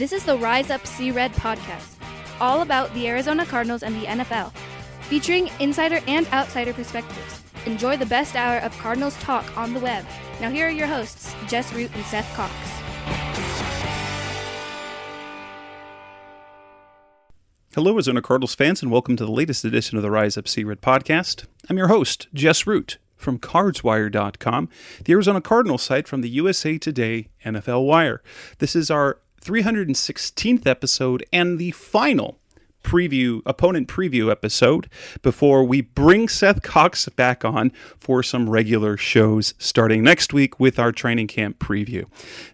This is the Rise Up See Red podcast, all about the Arizona Cardinals and the NFL, featuring insider and outsider perspectives. Enjoy the best hour of Cardinals talk on the web. Now here are your hosts, Jess Root and Seth Cox. Hello, Arizona Cardinals fans, and welcome to the latest edition of the Rise Up See Red podcast. I'm your host, Jess Root, from CardsWire.com, the Arizona Cardinals site from the USA Today NFL Wire. This is our 316th episode and the final opponent preview episode before we bring Seth Cox back on for some regular shows starting next week with our training camp preview.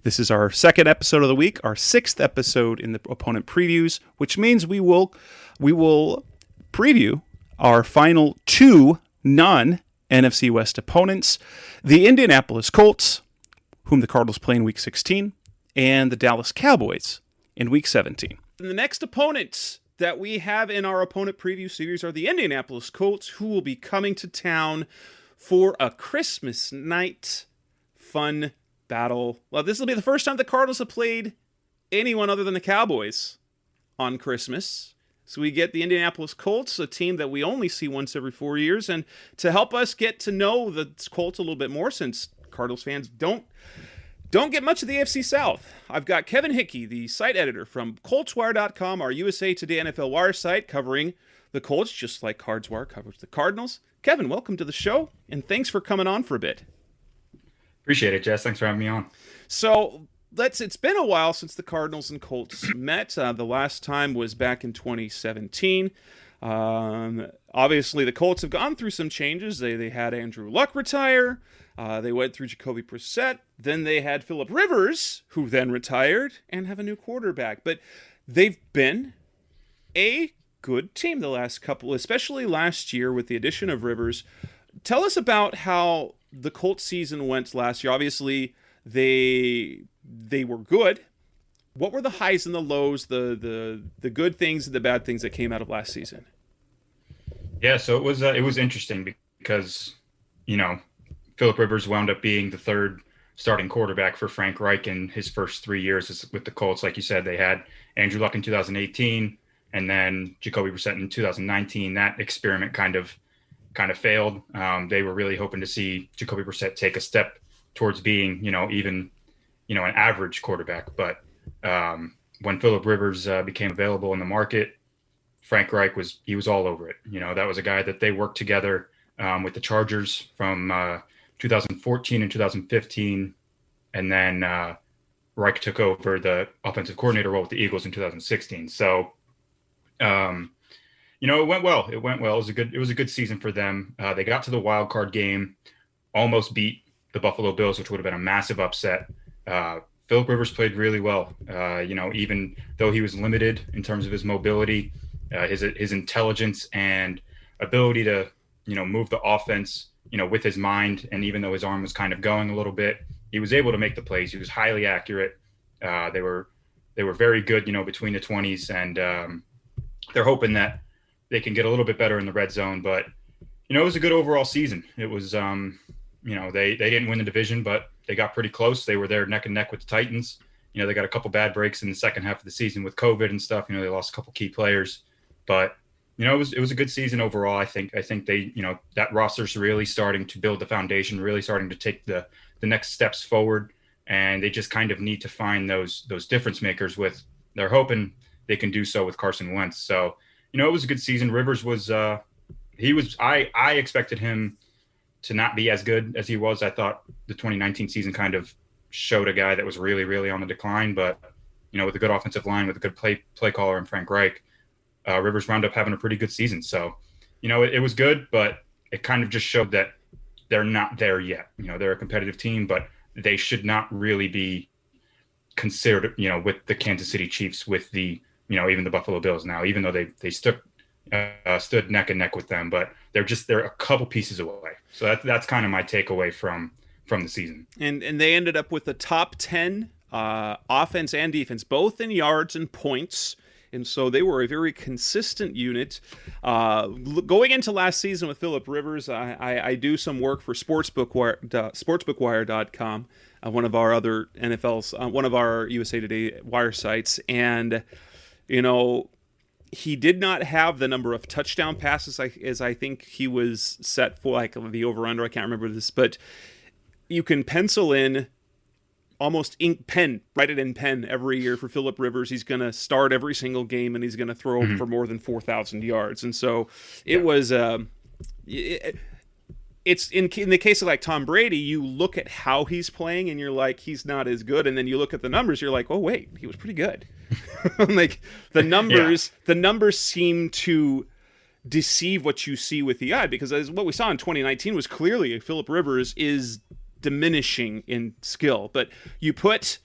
This is our second episode of the week, our sixth episode in the opponent previews, which means we will preview our final two non-NFC West opponents, the Indianapolis Colts, whom the Cardinals play in Week 16, and the Dallas Cowboys in Week 17. And the next opponents that we have in our opponent preview series are the Indianapolis Colts, who will be coming to town for a Christmas night fun battle. Well, this will be the first time the Cardinals have played anyone other than the Cowboys on Christmas. So we get the Indianapolis Colts, a team that we only see once every 4 years. And to help us get to know the Colts a little bit more, since Cardinals fans don't get much of the AFC South, I've got Kevin Hickey, the site editor from ColtsWire.com, our USA Today NFL Wire site, covering the Colts, just like Cards Wire covers the Cardinals. Kevin, welcome to the show, and thanks for coming on for a bit. Appreciate it, Jess. Thanks for having me on. So it's been a while since the Cardinals and Colts met. The last time was back in 2017. Obviously, the Colts have gone through some changes. They had Andrew Luck retire. They went through Jacoby Brissett. Then they had Phillip Rivers, who then retired, and have a new quarterback. But they've been a good team the last couple, especially last year with the addition of Rivers. Tell us about how the Colts season went last year. Obviously, they were good. What were the highs and the lows, the good things and the bad things that came out of last season? Yeah, so it was interesting because, Phillip Rivers wound up being the third starting quarterback for Frank Reich in his first 3 years with the Colts. Like you said, they had Andrew Luck in 2018 and then Jacoby Brissett in 2019. That experiment kind of failed. They were really hoping to see Jacoby Brissett take a step towards being, even an average quarterback. But when Phillip Rivers became available in the market, Frank Reich was all over it. That was a guy that they worked together with the Chargers from 2014 and 2015, and then Reich took over the offensive coordinator role with the Eagles in 2016. So, it went well. It was a good season for them. They got to the wild card game, almost beat the Buffalo Bills, which would have been a massive upset. Phillip Rivers played really well. Even though he was limited in terms of his mobility, his intelligence and ability to, move the offense, with his mind. And even though his arm was kind of going a little bit, he was able to make the plays. He was highly accurate. They were very good, between the 20s, and they're hoping that they can get a little bit better in the red zone. But, it was a good overall season. It was, they didn't win the division, but they got pretty close. They were there neck and neck with the Titans. They got a couple bad breaks in the second half of the season with COVID and stuff. They lost a couple key players, but it was a good season overall. I think they, that roster's really starting to build the foundation, really starting to take the next steps forward. And they just kind of need to find those difference makers they're hoping they can do so with Carson Wentz. So, it was a good season. Rivers was, I expected him to not be as good as he was. I thought the 2019 season kind of showed a guy that was really, really on the decline, but, with a good offensive line, with a good play caller and Frank Reich, Rivers wound up having a pretty good season. So, it was good, but it kind of just showed that they're not there yet. They're a competitive team, but they should not really be considered, with the Kansas City Chiefs, with the, even the Buffalo Bills now, even though they stood neck and neck with them, but they're a couple pieces away. So that's kind of my takeaway from the season. And they ended up with the top 10 offense and defense, both in yards and points And so they were a very consistent unit. Going into last season with Philip Rivers, I do some work for sportsbookwire.com, one of our other NFL's, one of our USA Today wire sites. And, he did not have the number of touchdown passes as I think he was set for, like the over-under. I can't remember this, but you can pencil in almost write it in pen every year for Philip Rivers. He's going to start every single game, and he's going to throw for more than 4,000 yards. And so it was it's in the case of like Tom Brady, you look at how he's playing and you're like, he's not as good. And then you look at the numbers, you're like, oh wait, he was pretty good. Like the numbers seem to deceive what you see with the eye, because as what we saw in 2019 was clearly Philip Rivers is diminishing in skill, but you put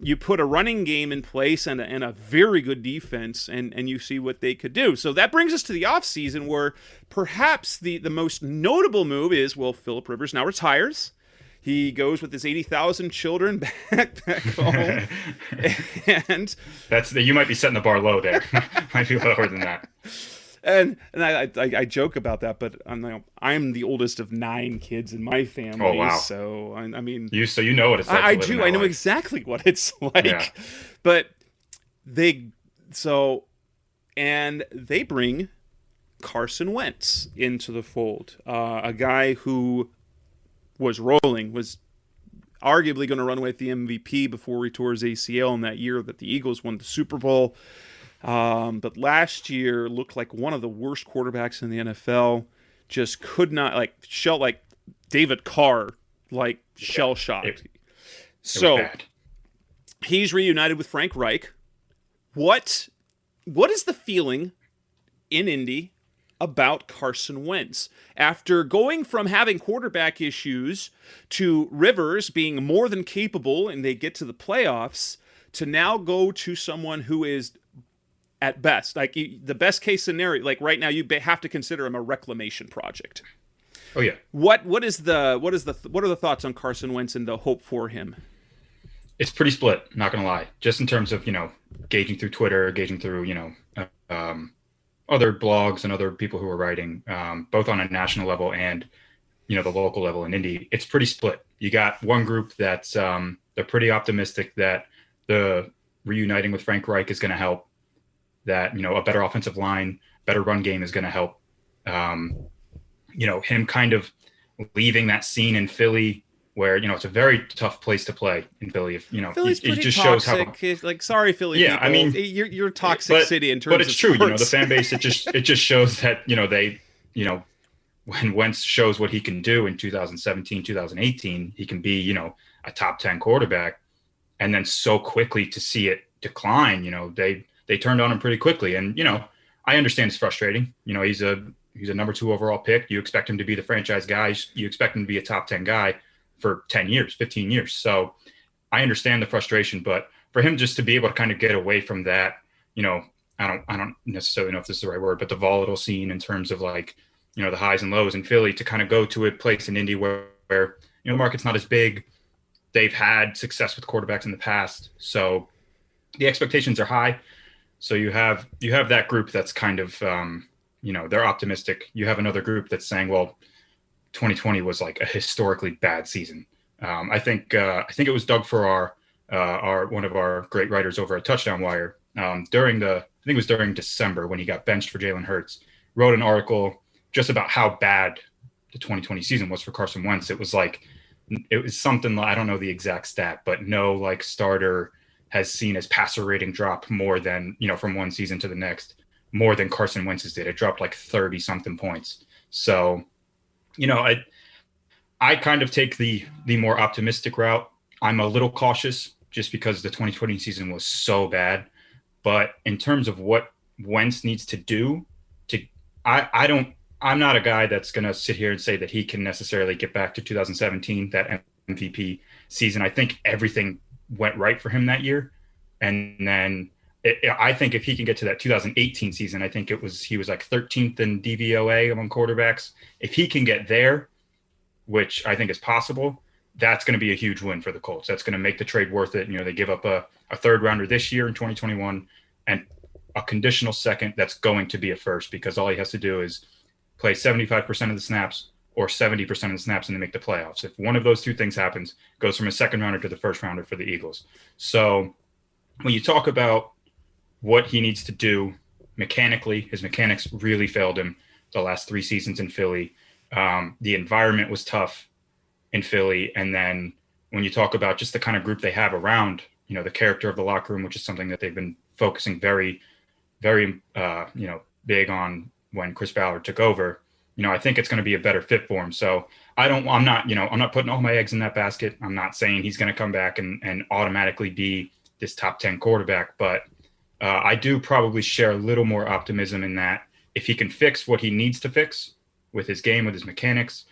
a running game in place and a very good defense, and you see what they could do. So that brings us to the offseason, where perhaps the most notable move is, well, Philip Rivers now retires. He goes with his 80,000 children back home. And you might be setting the bar low there. Might be lower than that. And I joke about that, but I'm the oldest of 9 kids in my family. Oh, wow. So I mean, you know what it's like. I do. I know exactly what it's like. Yeah. But they bring Carson Wentz into the fold, a guy who was arguably going to run away with the MVP before he tore his ACL in that year that the Eagles won the Super Bowl. But last year looked like one of the worst quarterbacks in the NFL. Just could not, like David Carr, shell-shocked. So he's reunited with Frank Reich. What is the feeling in Indy about Carson Wentz after going from having quarterback issues to Rivers being more than capable and they get to the playoffs, to now go to someone who is at best, the best case scenario, like right now, you have to consider him a reclamation project. Oh yeah. What are the thoughts on Carson Wentz and the hope for him? It's pretty split, not gonna lie. Just in terms of gauging through Twitter, gauging through other blogs and other people who are writing, both on a national level and the local level in Indy. It's pretty split. You got one group that's they're pretty optimistic that the reuniting with Frank Reich is going to help. That a better offensive line, better run game is going to help. Him kind of leaving that scene in Philly where it's a very tough place to play in Philly. If Philly's pretty just toxic. Shows how sorry Philly. Yeah, people. I mean you're toxic city in terms of. But it's true. The fan base. It just shows that they when Wentz shows what he can do in 2017, 2018, he can be a top 10 quarterback, and then so quickly to see it decline. They turned on him pretty quickly. And, I understand it's frustrating. He's a number 2 overall pick. You expect him to be the franchise guy. You expect him to be a top 10 guy for 10 years, 15 years. So I understand the frustration, but for him just to be able to kind of get away from that, I don't necessarily know if this is the right word, but the volatile scene in terms of the highs and lows in Philly, to kind of go to a place in Indy where the market's not as big. They've had success with quarterbacks in the past. So the expectations are high. So you have that group that's kind of, they're optimistic. You have another group that's saying, well, 2020 was like a historically bad season. I think it was Doug Farrar, one of our great writers over at Touchdown Wire, during December when he got benched for Jalen Hurts, wrote an article just about how bad the 2020 season was for Carson Wentz. It was something, I don't know the exact stat, but no starter has seen his passer rating drop more than, from one season to the next, more than Carson Wentz's did. It dropped 30 something points. So, I kind of take the more optimistic route. I'm a little cautious just because the 2020 season was so bad. But in terms of what Wentz needs to do, I'm not a guy that's going to sit here and say that he can necessarily get back to 2017, that MVP season. I think everything went right for him that year. And then I think if he can get to that 2018 season, I think he was 13th in DVOA among quarterbacks. If he can get there, which I think is possible, that's going to be a huge win for the Colts. That's going to make the trade worth it. They give up a third rounder this year in 2021 and a conditional second that's going to be a first, because all he has to do is play 75% of the snaps or 70% of the snaps and they make the playoffs. If one of those two things happens, it goes from a second rounder to the first rounder for the Eagles. So when you talk about what he needs to do mechanically, his mechanics really failed him the last 3 seasons in Philly. The environment was tough in Philly. And then when you talk about just the kind of group they have around, the character of the locker room, which is something that they've been focusing very, very, big on when Chris Ballard took over, I think it's going to be a better fit for him. So I'm not putting all my eggs in that basket. I'm not saying he's going to come back and automatically be this top 10 quarterback, but I do probably share a little more optimism in that if he can fix what he needs to fix with his game, with his mechanics,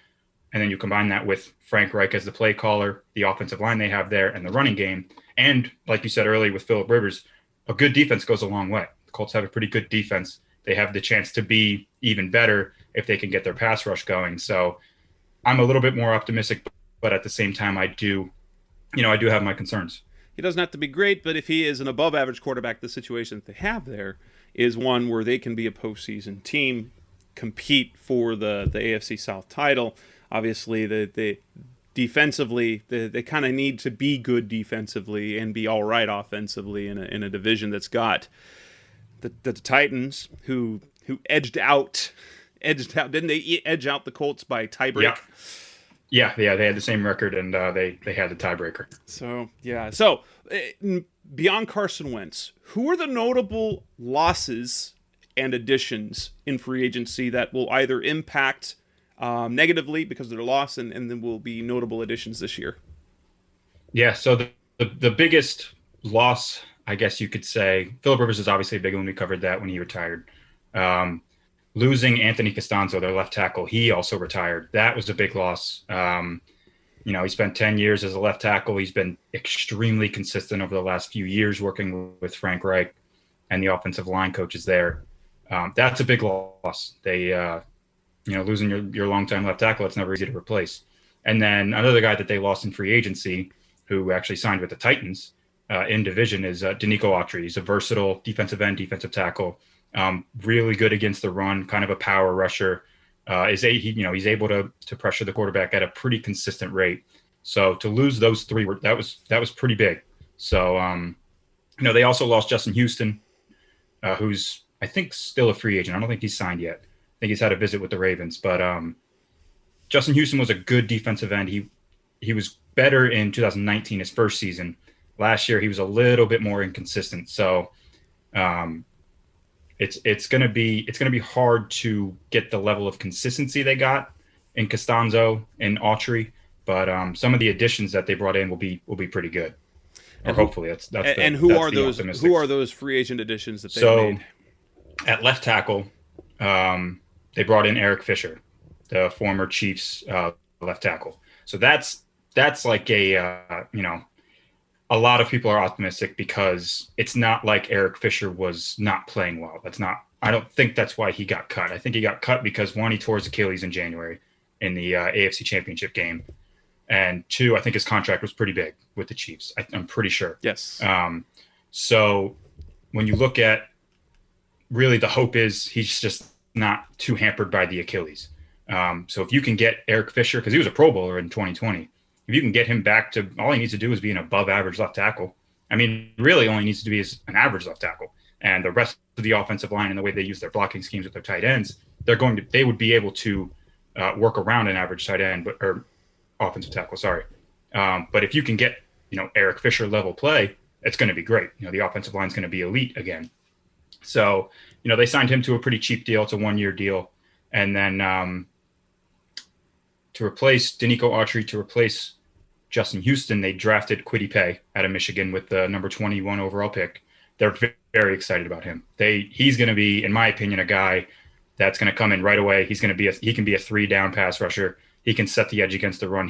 and then you combine that with Frank Reich as the play caller, the offensive line they have there, and the running game, and like you said earlier with Phillip Rivers, a good defense goes a long way. The Colts have a pretty good defense. They have the chance to be even better if they can get their pass rush going. So I'm a little bit more optimistic, but at the same time, I do have my concerns. He doesn't have to be great, but if he is an above-average quarterback, the situation that they have there is one where they can be a postseason team, compete for the AFC South title. Obviously, the defensively, they kind of need to be good defensively and be all right offensively in a division that's got the Titans who edged out. Didn't they edge out the Colts by tiebreak? Yeah, they had the same record, and they had the tiebreaker. So beyond Carson Wentz, who are the notable losses and additions in free agency that will either impact negatively because of their loss, and then will be notable additions this year? Yeah, so the biggest loss, I guess you could say, Phillip Rivers is obviously a big one. We covered that when he retired. Losing Anthony Costanzo, their left tackle, he also retired. That was a big loss. He spent 10 years as a left tackle. He's been extremely consistent over the last few years working with Frank Reich and the offensive line coaches there. That's a big loss. They, losing your longtime left tackle, it's never easy to replace. And then another guy that they lost in free agency, who actually signed with the Titans in division, is Danico Autry. He's a versatile defensive end, defensive tackle. Really good against the run, kind of a power rusher. He's able to pressure the quarterback at a pretty consistent rate. So to lose those three, that was pretty big. So they also lost Justin Houston, who's I think still a free agent. I don't think he's signed yet. I think he's had a visit with the Ravens. But Justin Houston was a good defensive end. He was better in 2019, his first season. Last year he was a little bit more inconsistent. So it's gonna be hard to get the level of consistency they got in Costanzo and Autry, but some of the additions that they brought in will be pretty good. Or hopefully that's who are those free agent additions that they made? At left tackle, they brought in Eric Fisher, the former Chiefs left tackle. So that's like a lot of people are optimistic because it's not like Eric Fisher was not playing well. I don't think that's why he got cut. I think he got cut because, one, he tore his Achilles in January in the AFC Championship game. And two, I think his contract was pretty big with the Chiefs. I'm pretty sure. Yes. So when you look at, really the hope is he's just not too hampered by the Achilles. So if you can get Eric Fisher, because he was a Pro Bowler in 2020, if you can get him back to, all he needs to do is be an above average left tackle. I mean, really all he needs to be is an average left tackle. And the rest of the offensive line and the way they use their blocking schemes with their tight ends, they would be able to work around an average tight end, or offensive tackle, sorry. But if you can get, Eric Fisher level play, it's going to be great. The offensive line is going to be elite again. So, they signed him to a pretty cheap deal. It's a 1-year deal. And then to replace Danico Autry, to replace Justin Houston, they drafted Kwity Paye out of Michigan with the number 21 overall pick. They're very excited about him. He's going to be, in my opinion, a guy that's going to come in right away. He can be a 3-down pass rusher. He can set the edge against the run.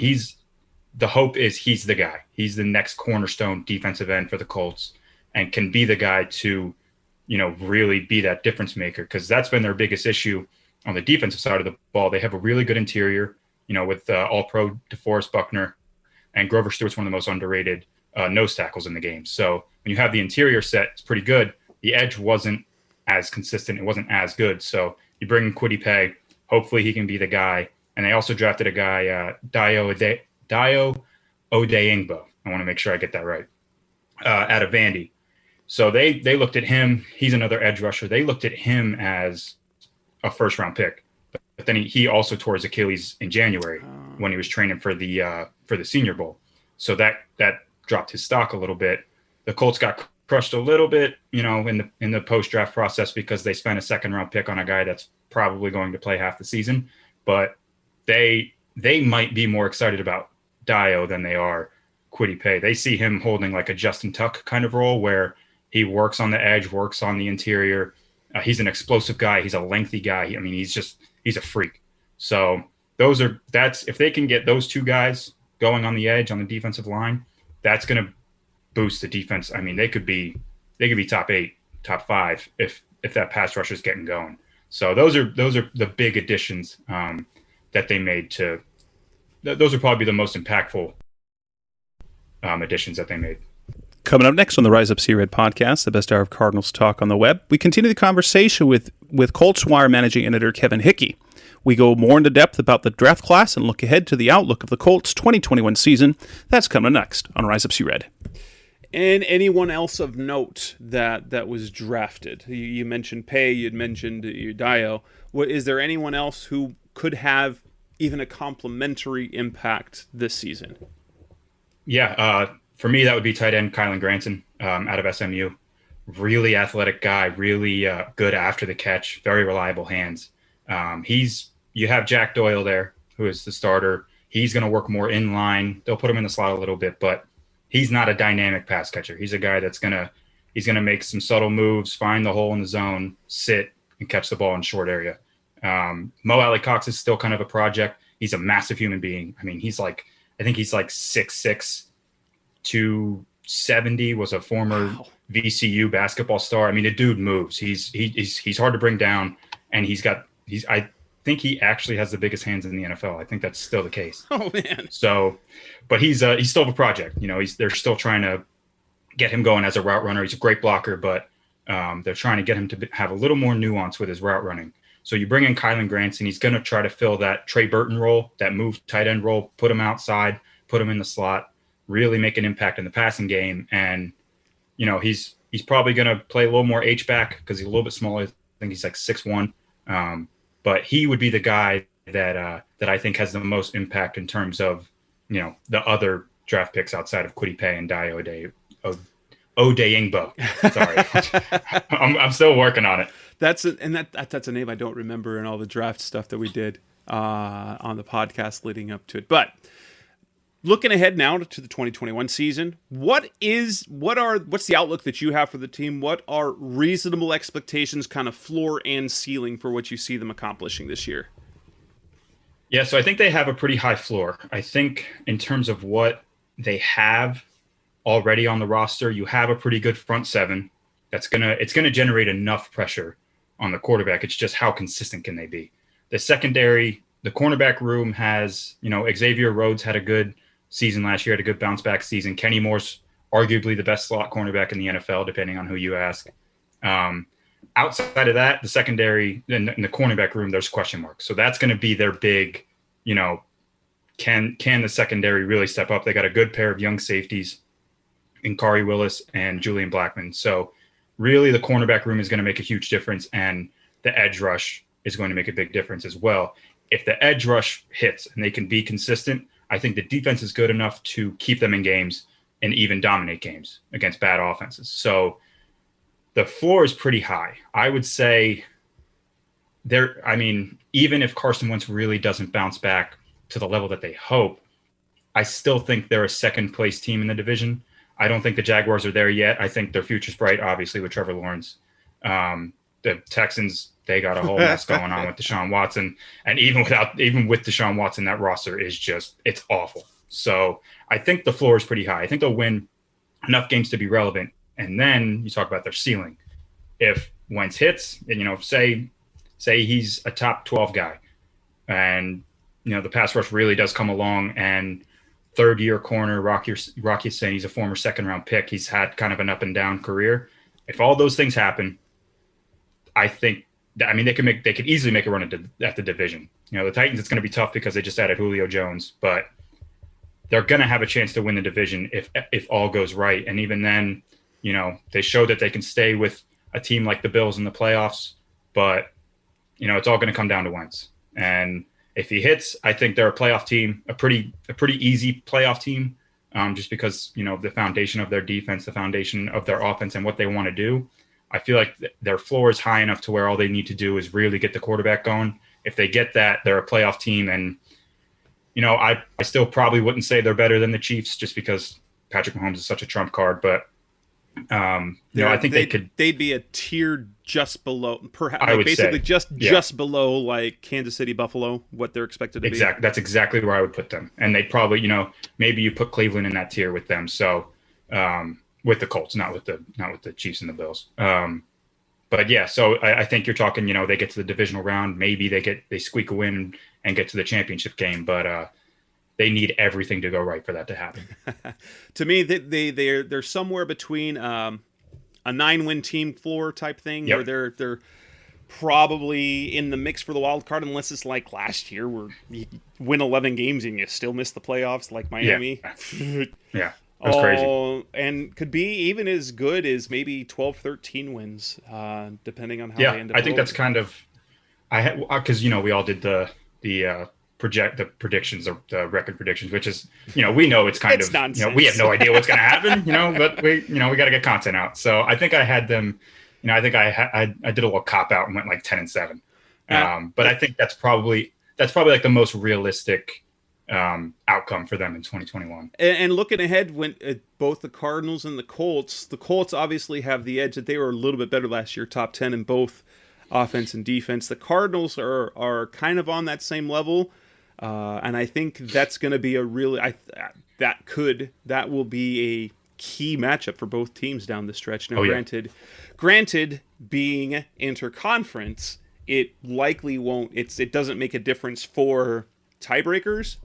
The hope is he's the guy. He's the next cornerstone defensive end for the Colts and can be the guy to, really be that difference maker, because that's been their biggest issue on the defensive side of the ball. They have a really good interior, with All-Pro DeForest Buckner, and Grover Stewart's one of the most underrated nose tackles in the game. So when you have the interior set, it's pretty good. The edge wasn't as consistent. It wasn't as good. So you bring in Kwity Paye. Hopefully he can be the guy. And they also drafted a guy, Dio Odeingbo. I want to make sure I get that right, out of Vandy. So they looked at him. He's another edge rusher. They looked at him as a first-round pick. But then he also tore his Achilles in January when he was training for the Senior Bowl. So that dropped his stock a little bit. The Colts got crushed a little bit, in the post-draft process because they spent a second-round pick on a guy that's probably going to play half the season. But they might be more excited about Dio than they are Kwity Paye. They see him holding like a Justin Tuck kind of role where he works on the edge, works on the interior. He's an explosive guy. He's a lengthy guy. I mean, he's a freak. So if they can get those two guys going on the edge on the defensive line, that's going to boost the defense. I mean, they could be top 8, top 5 if that pass rush is getting going. So those are the big additions that they made to. Those are probably the most impactful additions that they made. Coming up next on the Rise Up See Red podcast, the best hour of Cardinals talk on the web, we continue the conversation with Colts Wire managing editor Kevin Hickey. We go more into depth about the draft class and look ahead to the outlook of the Colts 2021 season. That's coming next on Rise Up See Red. And anyone else of note that was drafted? You mentioned Paye, you'd mentioned Dio. Is there anyone else who could have even a complimentary impact this season? Yeah, for me, that would be tight end Kylan Granson out of SMU. Really athletic guy, really good after the catch, very reliable hands. You have Jack Doyle there, who is the starter. He's going to work more in line. They'll put him in the slot a little bit, but he's not a dynamic pass catcher. He's a guy that's he's gonna make some subtle moves, find the hole in the zone, sit, and catch the ball in short area. Mo Alley Cox is still kind of a project. He's a massive human being. I mean, I think he's like 6'6", 270, was a former VCU basketball star. I mean, the dude moves. He's hard to bring down, and I think he actually has the biggest hands in the NFL. I think that's still the case. Oh man. So, but he's still a project. They're still trying to get him going as a route runner. He's a great blocker, but they're trying to get him to have a little more nuance with his route running. So you bring in Kylan Granson. He's going to try to fill that Trey Burton role, that move tight end role, put him outside, put him in the slot, really make an impact in the passing game. And, he's probably going to play a little more H-back because he's a little bit smaller. I think he's like 6'1". But he would be the guy that I think has the most impact in terms of, the other draft picks outside of Kwity Paye and Dio Odeingbo. Sorry. I'm still working on it. That's a name I don't remember in all the draft stuff that we did on the podcast leading up to it. But looking ahead now to the 2021 season, what's the outlook that you have for the team? What are reasonable expectations, kind of floor and ceiling for what you see them accomplishing this year? Yeah, so I think they have a pretty high floor. I think in terms of what they have already on the roster, you have a pretty good front seven. It's gonna generate enough pressure on the quarterback. It's just how consistent can they be? The secondary, the cornerback room has, Xavier Rhodes had a good season last year, had a good bounce back season. Kenny Moore's arguably the best slot cornerback in the NFL, depending on who you ask. Outside of that, the secondary in the cornerback room, there's question marks. So that's going to be their big, can the secondary really step up? They got a good pair of young safeties in Kari Willis and Julian Blackman. So really the cornerback room is going to make a huge difference, and the edge rush is going to make a big difference as well. If the edge rush hits and they can be consistent, I think the defense is good enough to keep them in games and even dominate games against bad offenses. So the floor is pretty high. I would say even if Carson Wentz really doesn't bounce back to the level that they hope, I still think they're a second place team in the division. I don't think the Jaguars are there yet. I think their future's bright, obviously, with Trevor Lawrence. The Texans, they got a whole mess going on with Deshaun Watson. And even with Deshaun Watson, that roster is it's awful. So I think the floor is pretty high. I think they'll win enough games to be relevant. And then you talk about their ceiling. If Wentz hits, and say he's a top 12 guy, and the pass rush really does come along, and third-year corner Rocky saying he's a former second-round pick. He's had kind of an up and down career. If all those things happen, I think that, I mean, they could easily make a run at the division. You know, the Titans, it's going to be tough because they just added Julio Jones, but they're going to have a chance to win the division if all goes right. And even then, you know, they showed that they can stay with a team like the Bills in the playoffs, but you know, it's all going to come down to Wentz. And if he hits, I think they're a playoff team, a pretty easy playoff team, just because, you know, the foundation of their defense, the foundation of their offense and what they want to do. I feel like their floor is high enough to where all they need to do is really get the quarterback going. If they get that, they're a playoff team. And, you know, I still probably wouldn't say they're better than the Chiefs just because Patrick Mahomes is such a trump card. But, you know, I think they'd be a tier just below, perhaps, I would basically say, just below like Kansas City, Buffalo, what they're expected to be. That's exactly where I would put them. And they probably, you know, maybe you put Cleveland in that tier with them. So, with the Colts, not with the Chiefs and the Bills. But yeah, so I think you're talking, you know, they get to the divisional round, maybe they squeak a win and get to the championship game, but they need everything to go right for that to happen. To me, they're somewhere between a 9-win team floor type thing, Yep. where they're probably in the mix for the wild card, unless it's like last year where you win 11 games and you still miss the playoffs, like Miami. Yeah. That's crazy. And could be even as good as maybe 12, 13 wins, depending on how they end up. I think that's kind of, because, you know, we all did the predictions, the record predictions, which is, you know, we know it's kind of nonsense. You know, we have no idea what's going to happen, you know, but we got to get content out. So I think I had them, you know, I think I did a little cop out and went like 10-7. But I think that's probably like the most realistic outcome for them in 2021. And looking ahead, when both the Cardinals and the Colts obviously have the edge that they were a little bit better last year, top 10 in both offense and defense. The Cardinals are kind of on that same level, and I think that's going to be that will be a key matchup for both teams down the stretch. Now, granted, being interconference, it likely won't. It doesn't make a difference for tiebreakers.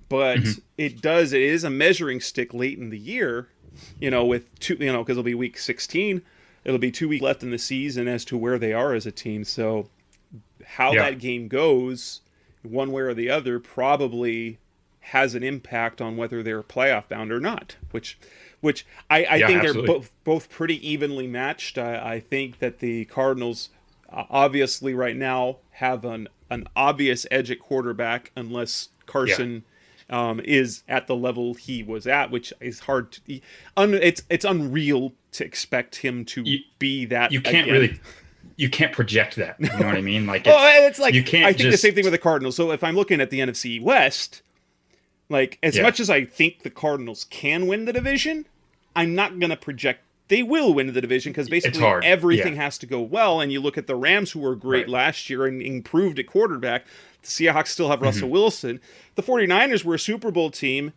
But it is a measuring stick late in the year, you know, with because it'll be week 16. It'll be 2 weeks left in the season as to where they are as a team. So how that game goes, one way or the other, probably has an impact on whether they're playoff bound or not, which I think absolutely. They're both pretty evenly matched. I think that the Cardinals obviously right now have an obvious edge at quarterback unless Carson is at the level he was at, which is hard to. It's unreal to expect him to be that. You can't project that. You know what I mean? Like, it's like you can't. I think the same thing with the Cardinals. So if I'm looking at the NFC West, like as much as I think the Cardinals can win the division, I'm not going to project they will win the division because basically everything has to go well. And you look at the Rams, who were great last year and improved at quarterback. The Seahawks still have Russell Wilson. The 49ers were a Super Bowl team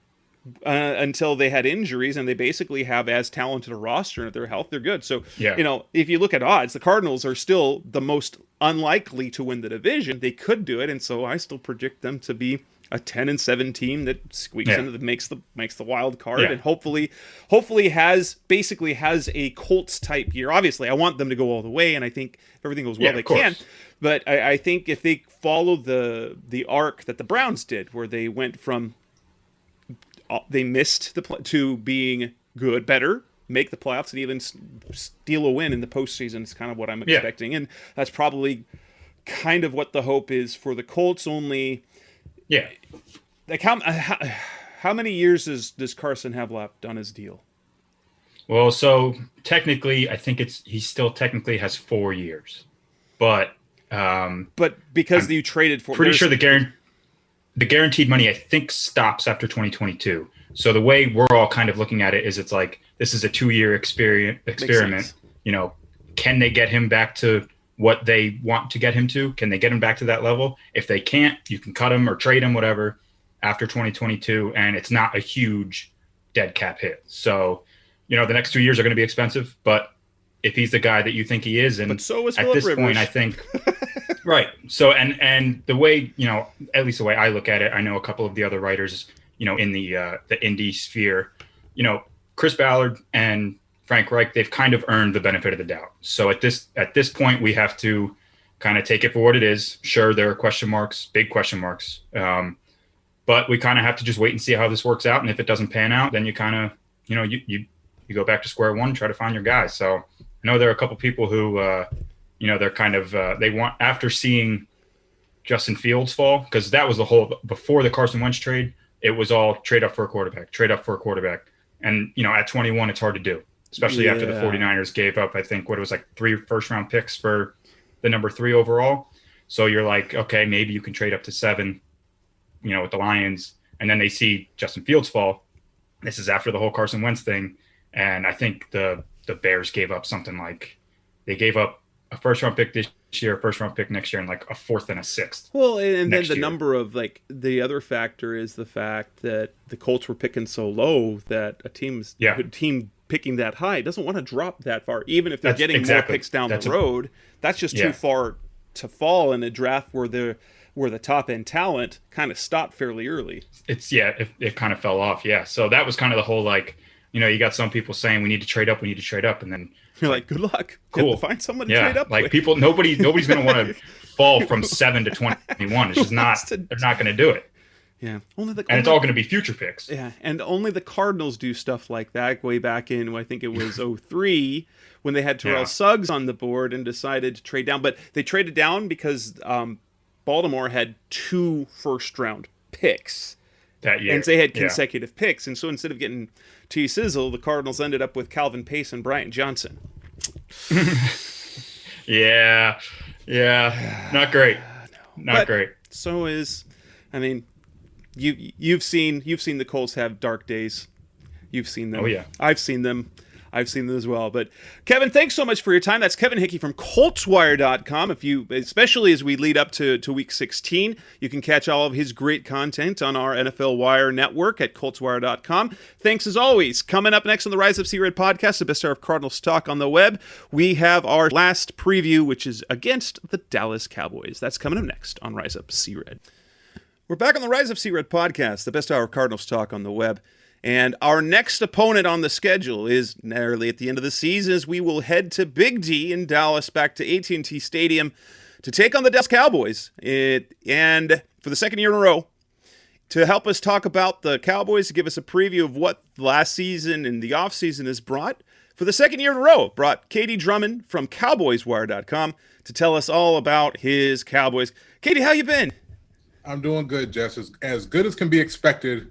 until they had injuries, and they basically have as talented a roster at their health. They're good. So, you know, if you look at odds, the Cardinals are still the most unlikely to win the division. They could do it, and so I still predict them to be a 10-7 team that squeaks into the makes the wild card and hopefully has a Colts type year. Obviously, I want them to go all the way, and I think if everything goes well, they can. But I think if they follow the arc that the Browns did, where they went from they missed to being good, better, make the playoffs, and even steal a win in the postseason is kind of what I'm expecting, and that's probably kind of what the hope is for the Colts. Only. Yeah, like how many years does Carson have left on his deal? Well, so technically, I think he still technically has 4 years, but because you traded for, pretty sure the guaranteed money I think stops after 2022. So the way we're all kind of looking at it is, it's like this is a 2-year experiment. You know, can they get him back to what they want to get him to? Can they get him back to that level? If they can't, you can cut him or trade him, whatever, after 2022, and it's not a huge dead cap hit. So, you know, the next 2 years are going to be expensive, but if he's the guy that you think he is, and but so is at Phillip this Rivers. point, I think, right. So, and the way, you know, at least the way I look at it, I know a couple of the other writers, you know, in the indie sphere, you know, Chris Ballard and Frank Reich, they've kind of earned the benefit of the doubt. So at this point, we have to kind of take it for what it is. Sure, there are question marks, big question marks. But we kind of have to just wait and see how this works out. And if it doesn't pan out, then you kind of, you go back to square one, try to find your guys. So I know there are a couple people who, they're kind of, they want, after seeing Justin Fields fall, because that was the whole, before the Carson Wentz trade, it was all trade up for a quarterback. And, at 21, it's hard to do, especially after the 49ers gave up, I think, what it was like 3 first-round picks for the number 3 overall. So you're like, okay, maybe you can trade up to 7, with the Lions. And then they see Justin Fields fall. This is after the whole Carson Wentz thing. And I think the Bears gave up something like, they gave up a first-round pick this year, a first-round pick next year, and like a 4th and a 6th. Well, and then the number of, like, the other factor is the fact that the Colts were picking so low that a team picking that high doesn't want to drop that far, even if they're getting more picks down the road. That's just too far to fall in a draft where the top end talent kind of stopped fairly early. It kind of fell off. Yeah. So that was kind of the whole, like, you got some people saying we need to trade up, and then you're like, good luck. Cool. You have to find someone to trade up like with. People, nobody's going to want to fall from 7 to 21. It's just not. They're not going to do it. Yeah, it's all going to be future picks. Yeah, and only the Cardinals do stuff like that. Way back in, I think it was 2003, when they had Terrell Suggs on the board and decided to trade down. But they traded down because Baltimore had 2 first-round picks that year, and they had consecutive picks. And so instead of getting T-Sizzle, the Cardinals ended up with Calvin Pace and Bryant Johnson. Yeah, not great. Not great. So you've seen the Colts have dark days. You've seen them. Oh yeah, I've seen them as well. But Kevin, thanks so much for your time. That's Kevin Hickey from ColtsWire.com. Especially as we lead up to Week 16, you can catch all of his great content on our NFL Wire network at ColtsWire.com. Thanks as always. Coming up next on the Rise Up See Red podcast, the best hour of Cardinals talk on the web, we have our last preview, which is against the Dallas Cowboys. That's coming up next on Rise Up See Red. We're back on the Rise Up See Red podcast, the best hour of Cardinals talk on the web. And our next opponent on the schedule is nearly at the end of the season, as we will head to Big D in Dallas, back to AT&T Stadium to take on the Dallas Cowboys. And for the second year in a row, to help us talk about the Cowboys, to give us a preview of what last season and the offseason has brought, for the second year in a row, brought Katie Drummond from CowboysWire.com to tell us all about his Cowboys. Katie, how you been? I'm doing good, Jess. As good as can be expected.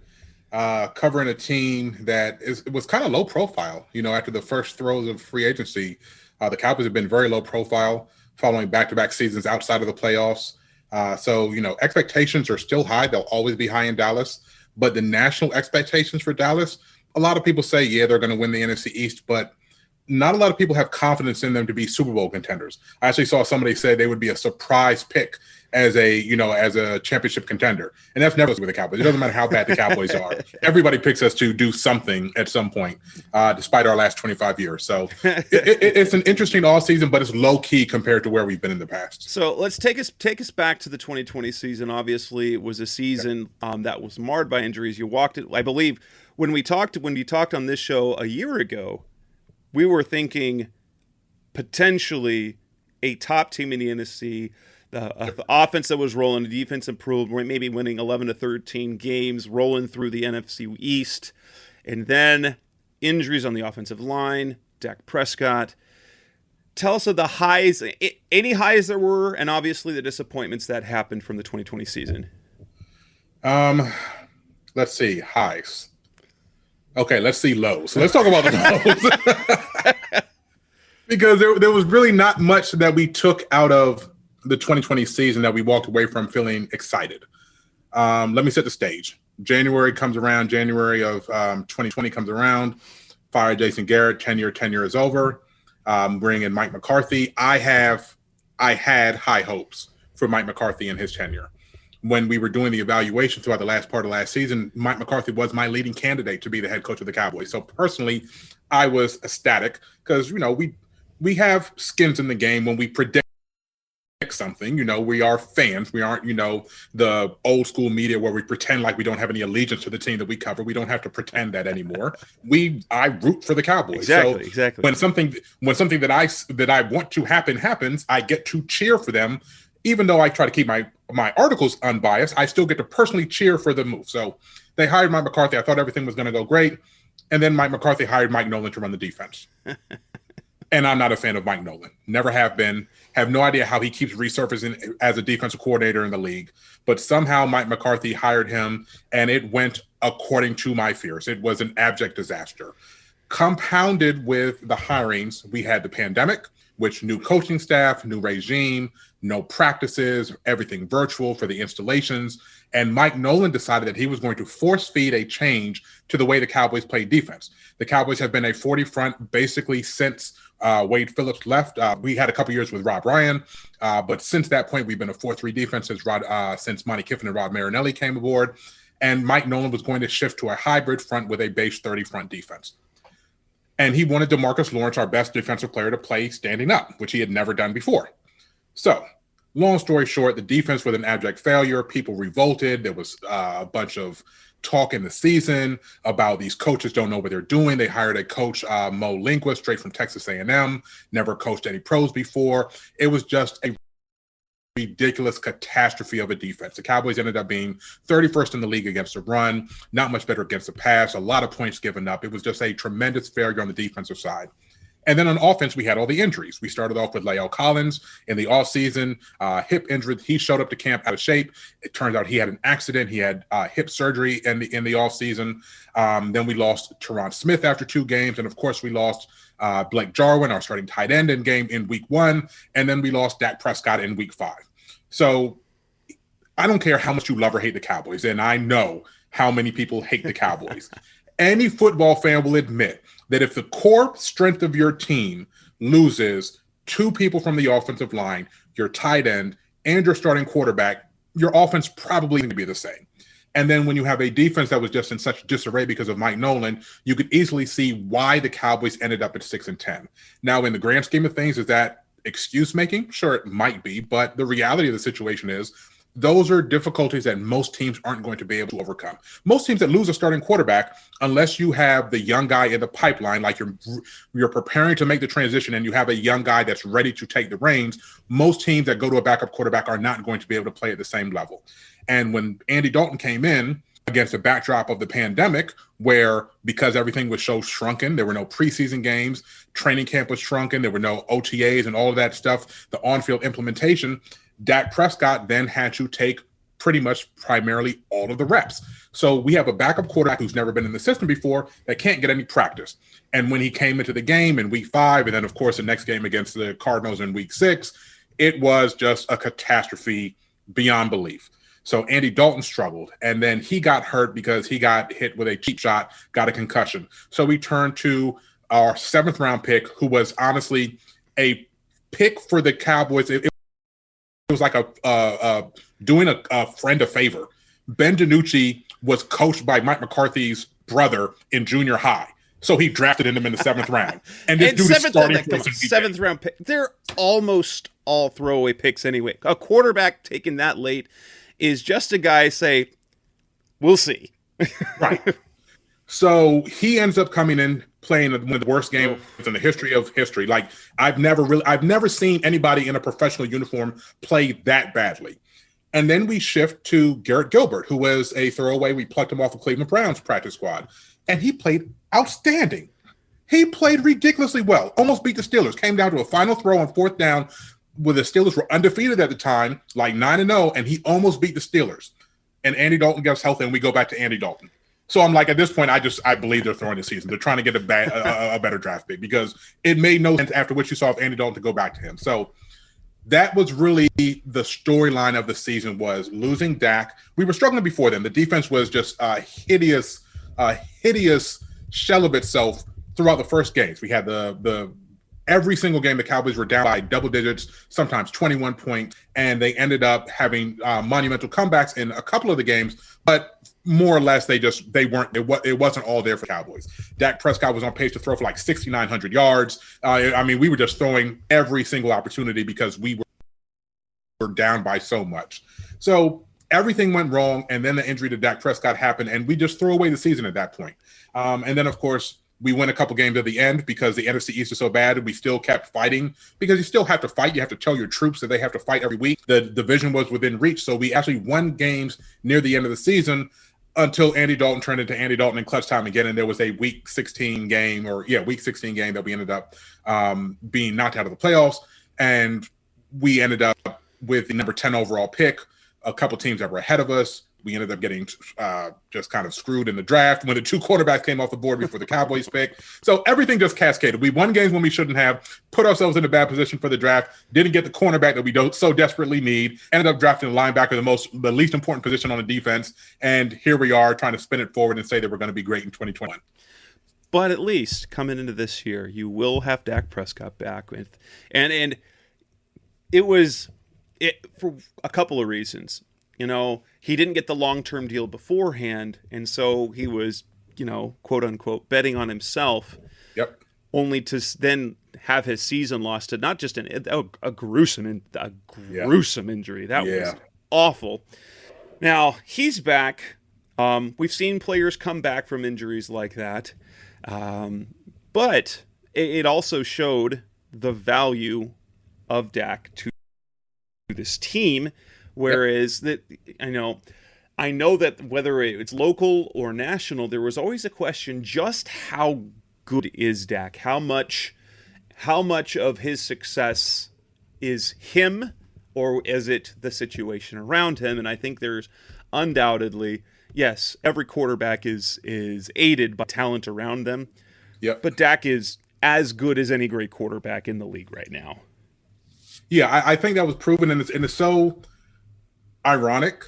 Covering a team that was kind of low profile, after the first throes of free agency. The Cowboys have been very low profile following back-to-back seasons outside of the playoffs. So expectations are still high. They'll always be high in Dallas. But the national expectations for Dallas, a lot of people say, they're going to win the NFC East, but not a lot of people have confidence in them to be Super Bowl contenders. I actually saw somebody say they would be a surprise pick as a championship contender. And that's never with the Cowboys. It doesn't matter how bad the Cowboys are. Everybody picks us to do something at some point, despite our last 25 years. So it's an interesting offseason, but it's low key compared to where we've been in the past. So let's take us back to the 2020 season. Obviously, it was a season that was marred by injuries. You walked it, I believe, when you talked on this show a year ago, we were thinking potentially a top team in the NFC. The offense that was rolling, the defense improved, maybe winning 11 to 13 games, rolling through the NFC East. And then injuries on the offensive line, Dak Prescott. Tell us of the highs, any highs there were, and obviously the disappointments that happened from the 2020 season. Let's see, highs. Okay, let's see lows. So let's talk about the lows. Because there was really not much that we took out of the 2020 season that we walked away from feeling excited. Let me set the stage. January of 2020 comes around. Fire Jason Garrett, tenure is over. Bring in Mike McCarthy. I had high hopes for Mike McCarthy and his tenure. When we were doing the evaluation throughout the last part of last season, Mike McCarthy was my leading candidate to be the head coach of the Cowboys. So personally, I was ecstatic because, we have skins in the game when we predict fake something. We are fans. We aren't, the old school media where we pretend like we don't have any allegiance to the team that we cover. We don't have to pretend that anymore. I root for the Cowboys. Exactly. When something that I want to happens, I get to cheer for them. Even though I try to keep my articles unbiased, I still get to personally cheer for the move. So they hired Mike McCarthy. I thought everything was going to go great. And then Mike McCarthy hired Mike Nolan to run the defense. And I'm not a fan of Mike Nolan. Never have been. Have no idea how he keeps resurfacing as a defensive coordinator in the league. But somehow Mike McCarthy hired him, and it went according to my fears. It was an abject disaster. Compounded with the hirings, we had the pandemic, which new coaching staff, new regime, no practices, everything virtual for the installations. And Mike Nolan decided that he was going to force feed a change to the way the Cowboys play defense. The Cowboys have been a 40 front basically since Wade Phillips left. We had a couple years with Rob Ryan, but since that point, we've been a 4-3 defense since Monty Kiffin and Rod Marinelli came aboard. And Mike Nolan was going to shift to a hybrid front with a base 30 front defense. And he wanted DeMarcus Lawrence, our best defensive player, to play standing up, which he had never done before. So, long story short, the defense was an abject failure. People revolted. There was a bunch of talk in the season about these coaches don't know what they're doing. They hired a coach, Mo Linguist, straight from Texas A&M, never coached any pros before. It was just a ridiculous catastrophe of a defense. The Cowboys ended up being 31st in the league against the run, not much better against the pass, a lot of points given up. It was just a tremendous failure on the defensive side. And then on offense, we had all the injuries. We started off with La'el Collins in the offseason, hip injury. He showed up to camp out of shape. It turns out he had an accident. He had hip surgery in the offseason. Then we lost Tyron Smith after 2 games. And, of course, we lost Blake Jarwin, our starting tight end in week 1. And then we lost Dak Prescott in week 5. So I don't care how much you love or hate the Cowboys, and I know how many people hate the Cowboys. Any football fan will admit that if the core strength of your team loses 2 people from the offensive line, your tight end, and your starting quarterback, your offense probably going to be the same. And then when you have a defense that was just in such disarray because of Mike Nolan, you could easily see why the Cowboys ended up at 6-10. Now, in the grand scheme of things, is that excuse making? Sure, it might be, but the reality of the situation is those are difficulties that most teams aren't going to be able to overcome. Most teams that lose a starting quarterback, unless you have the young guy in the pipeline, like you're preparing to make the transition and you have a young guy that's ready to take the reins, most teams that go to a backup quarterback are not going to be able to play at the same level. And when Andy Dalton came in against the backdrop of the pandemic, where because everything was so shrunken, there were no preseason games, training camp was shrunken, there were no OTAs and all of that stuff, the on-field implementation, Dak Prescott then had to take pretty much primarily all of the reps. So we have a backup quarterback who's never been in the system before that can't get any practice. And when he came into the game in week 5, and then, of course, the next game against the Cardinals in week 6, it was just a catastrophe beyond belief. So Andy Dalton struggled, and then he got hurt because he got hit with a cheap shot, got a concussion. So we turned to our 7th-round pick, who was honestly a pick for the Cowboys. It was like doing a friend a favor. Ben DiNucci was coached by Mike McCarthy's brother in junior high. So he drafted him in the 7th round. And this dude is starting for us. 7th round pick. They're almost all throwaway picks anyway. A quarterback taken that late is just a guy say, we'll see. Right. So he ends up coming in playing one of the worst games in the history of history. Like I've never seen anybody in a professional uniform play that badly. And then we shift to Garrett Gilbert, who was a throwaway. We plucked him off of Cleveland Browns practice squad. And he played outstanding. He played ridiculously well. Almost beat the Steelers. Came down to a final throw on 4th down where the Steelers were undefeated at the time, like 9-0, and he almost beat the Steelers. And Andy Dalton gets healthy, and we go back to Andy Dalton. So I'm like, at this point, I believe they're throwing the season. They're trying to get a better draft pick because it made no sense after what you saw of Andy Dalton to go back to him. So that was really the storyline of the season, was losing Dak. We were struggling before then. The defense was just a hideous shell of itself throughout the first games. We had the every single game the Cowboys were down by double digits, sometimes 21 points, and they ended up having monumental comebacks in a couple of the games, but more or less it wasn't all there for Cowboys. Dak Prescott was on pace to throw for like 6,900 yards. We were just throwing every single opportunity because we were down by so much. So everything went wrong, and then the injury to Dak Prescott happened, and we just threw away the season at that point. And then, of course, we win a couple games at the end because the NFC East is so bad, and we still kept fighting because you still have to fight. You have to tell your troops that they have to fight every week. The division was within reach, so we actually won games near the end of the season until Andy Dalton turned into Andy Dalton in clutch time again, and there was a week 16 game that we ended up being knocked out of the playoffs, and we ended up with the number 10 overall pick. A couple teams that were ahead of us. We ended up getting just kind of screwed in the draft when the 2 quarterbacks came off the board before the Cowboys pick. So everything just cascaded. We won games when we shouldn't have, put ourselves in a bad position for the draft, didn't get the cornerback that we don't so desperately need, ended up drafting a linebacker, the least important position on the defense, and here we are trying to spin it forward and say that we're going to be great in 2021. But at least coming into this year, you will have Dak Prescott back with, and it was for a couple of reasons. You know, he didn't get the long-term deal beforehand, and so he was, quote unquote, betting on himself. Yep. Only to then have his season lost to not just a gruesome injury. That was awful. Now he's back. We've seen players come back from injuries like that, but it also showed the value of Dak to this team. Whereas that I know that whether it's local or national, there was always a question: just how good is Dak? How much of his success is him, or is it the situation around him? And I think there's undoubtedly, yes, every quarterback is aided by talent around them. Yep. But Dak is as good as any great quarterback in the league right now. Yeah, I think that was proven, and it's so ironic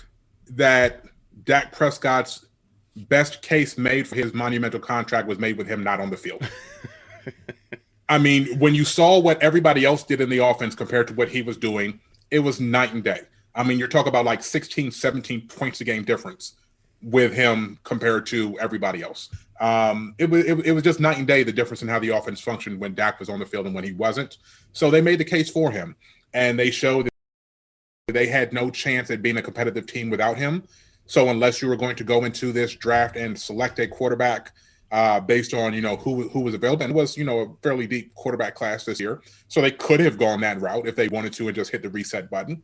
that Dak Prescott's best case made for his monumental contract was made with him not on the field. I mean, when you saw what everybody else did in the offense compared to what he was doing, it was night and day. I mean, you're talking about like 16, 17 points a game difference with him compared to everybody else. It was just night and day, the difference in how the offense functioned when Dak was on the field and when he wasn't. So they made the case for him, and they showed that they had no chance at being a competitive team without him. So unless you were going to go into this draft and select a quarterback based on, who was available, and it was, a fairly deep quarterback class this year. So they could have gone that route if they wanted to and just hit the reset button.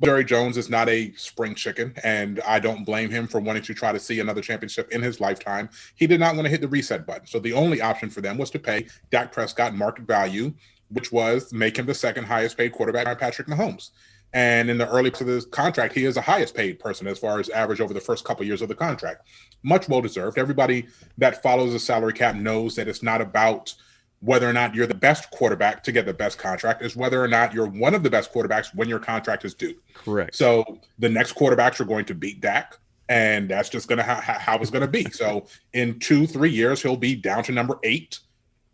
But Jerry Jones is not a spring chicken, and I don't blame him for wanting to try to see another championship in his lifetime. He did not want to hit the reset button. So the only option for them was to pay Dak Prescott market value, which was make him the second highest paid quarterback behind Patrick Mahomes. And in the early part of this contract, he is the highest paid person as far as average over the first couple of years of the contract. Much well-deserved. Everybody that follows the salary cap knows that it's not about whether or not you're the best quarterback to get the best contract. It's whether or not you're one of the best quarterbacks when your contract is due. Correct. So the next quarterbacks are going to beat Dak, and that's just going to how it's going to be. So in 2-3 years, he'll be down to number 8.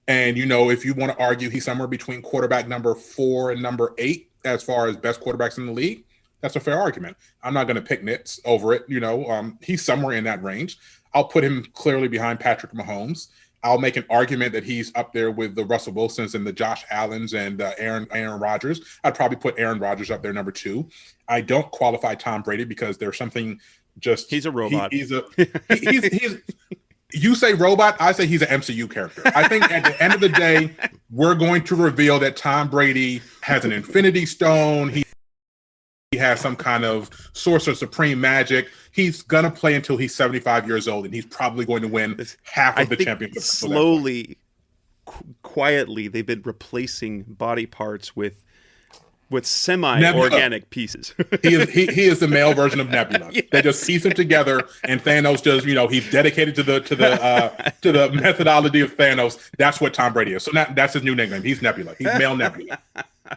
And, if you want to argue he's somewhere between quarterback number 4 and number 8, as far as best quarterbacks in the league, that's a fair argument. I'm not going to pick nits over it. He's somewhere in that range. I'll put him clearly behind Patrick Mahomes. I'll make an argument that he's up there with the Russell Wilsons and the Josh Allens and Aaron Rodgers. I'd probably put Aaron Rodgers up there number 2. I don't qualify Tom Brady because there's something just he's a robot. He's you say robot, I say he's an MCU character. I think at the end of the day, we're going to reveal that Tom Brady has an Infinity Stone. He has some kind of Sorcerer Supreme magic. He's going to play until he's 75 years old, and he's probably going to win half of the championship. Slowly, quietly, they've been replacing body parts with semi-organic pieces. He is the male version of Nebula. Yes. They just piece him together, and Thanos just, he's dedicated to the methodology of Thanos. That's what Tom Brady is. So that's his new nickname. He's Nebula. He's male Nebula.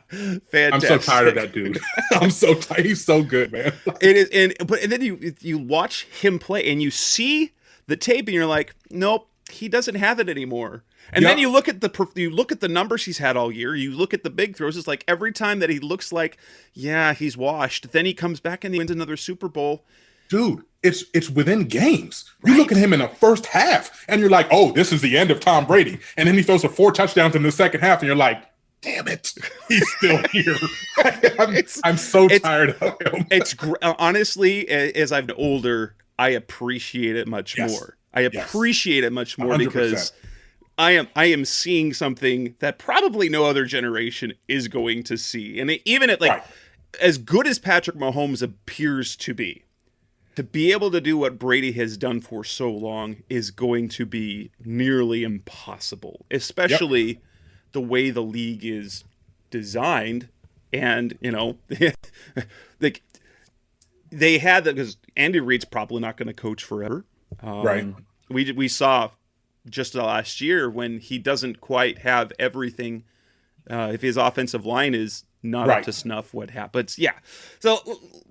Fantastic. I'm so tired of that dude. I'm so tired. He's so good, man. It is, and then you watch him play, and you see the tape, and you're like, nope, he doesn't have it anymore. And then you look at the numbers he's had all year. You look at the big throws. It's like every time that he looks like, he's washed. Then he comes back and he wins another Super Bowl. Dude, it's within games. You look at him in the first half, and you're like, oh, this is the end of Tom Brady. And then he throws 4 touchdowns in the second half, and you're like, damn it, he's still here. I'm so tired of him. Honestly, as I've been older, I appreciate it much more. I appreciate it much more 100%. Because I am seeing something that probably no other generation is going to see. And even at as good as Patrick Mahomes appears to be able to do what Brady has done for so long is going to be nearly impossible, especially the way the league is designed. And, like they had that because Andy Reid's probably not going to coach forever. Right. We saw just the last year when he doesn't quite have everything. If his offensive line is not up to snuff, what happens? Yeah. So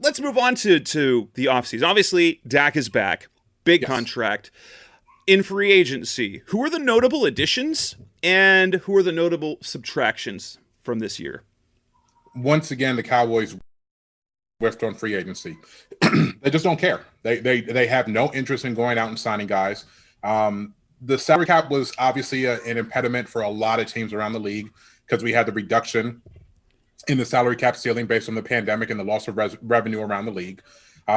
let's move on to the offseason. Obviously, Dak is back. Big contract. In free agency, who are the notable additions and who are the notable subtractions from this year? Once again, the Cowboys whiffed on free agency. They just don't care. They have no interest in going out and signing guys. The salary cap was obviously an impediment for a lot of teams around the league because we had the reduction in the salary cap ceiling based on the pandemic and the loss of revenue around the league.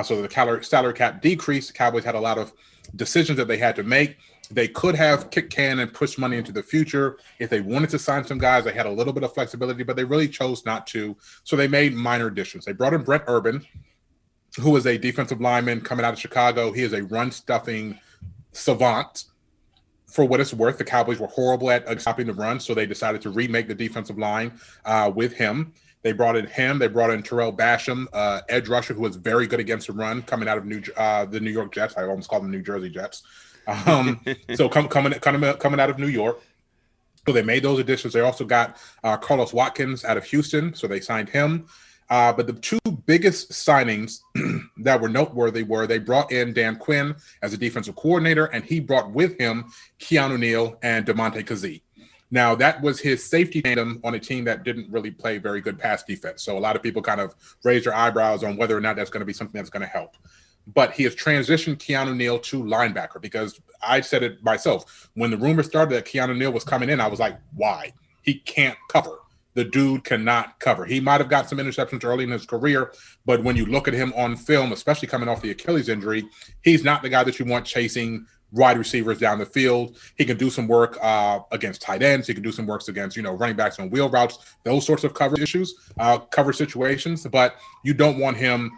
So the salary cap decreased. The Cowboys had a lot of decisions that they had to make. They could have kicked can and pushed money into the future. If they wanted to sign some guys, they had a little bit of flexibility, but they really chose not to. So they made minor additions. They brought in Brent Urban, who is a defensive lineman coming out of Chicago. He is a run-stuffing savant. For what it's worth, the Cowboys were horrible at stopping the run, so they decided to remake the defensive line with him. They brought in him. They brought in Terrell Basham, edge rusher, who was very good against the run, coming out of the New York Jets. I almost called them New Jersey Jets. So coming out of New York. So they made those additions. They also got Carlos Watkins out of Houston, so they signed him. But the two biggest signings that were noteworthy were they brought in Dan Quinn as a defensive coordinator, and he brought with him Keanu Neal and Damontae Kazee. Now, that was his safety tandem on a team that didn't really play very good pass defense. So a lot of people kind of raised their eyebrows on whether or not that's going to be something that's going to help. But he has transitioned Keanu Neal to linebacker because I said it myself. When the rumor started that Keanu Neal was coming in, I was like, why? He can't cover. The dude cannot cover. He might have got some interceptions early in his career, but when you look at him on film, especially coming off the Achilles injury, he's not the guy that you want chasing wide receivers down the field. He can do some work against tight ends. He can do some works against, running backs on wheel routes, those sorts of cover situations, but you don't want him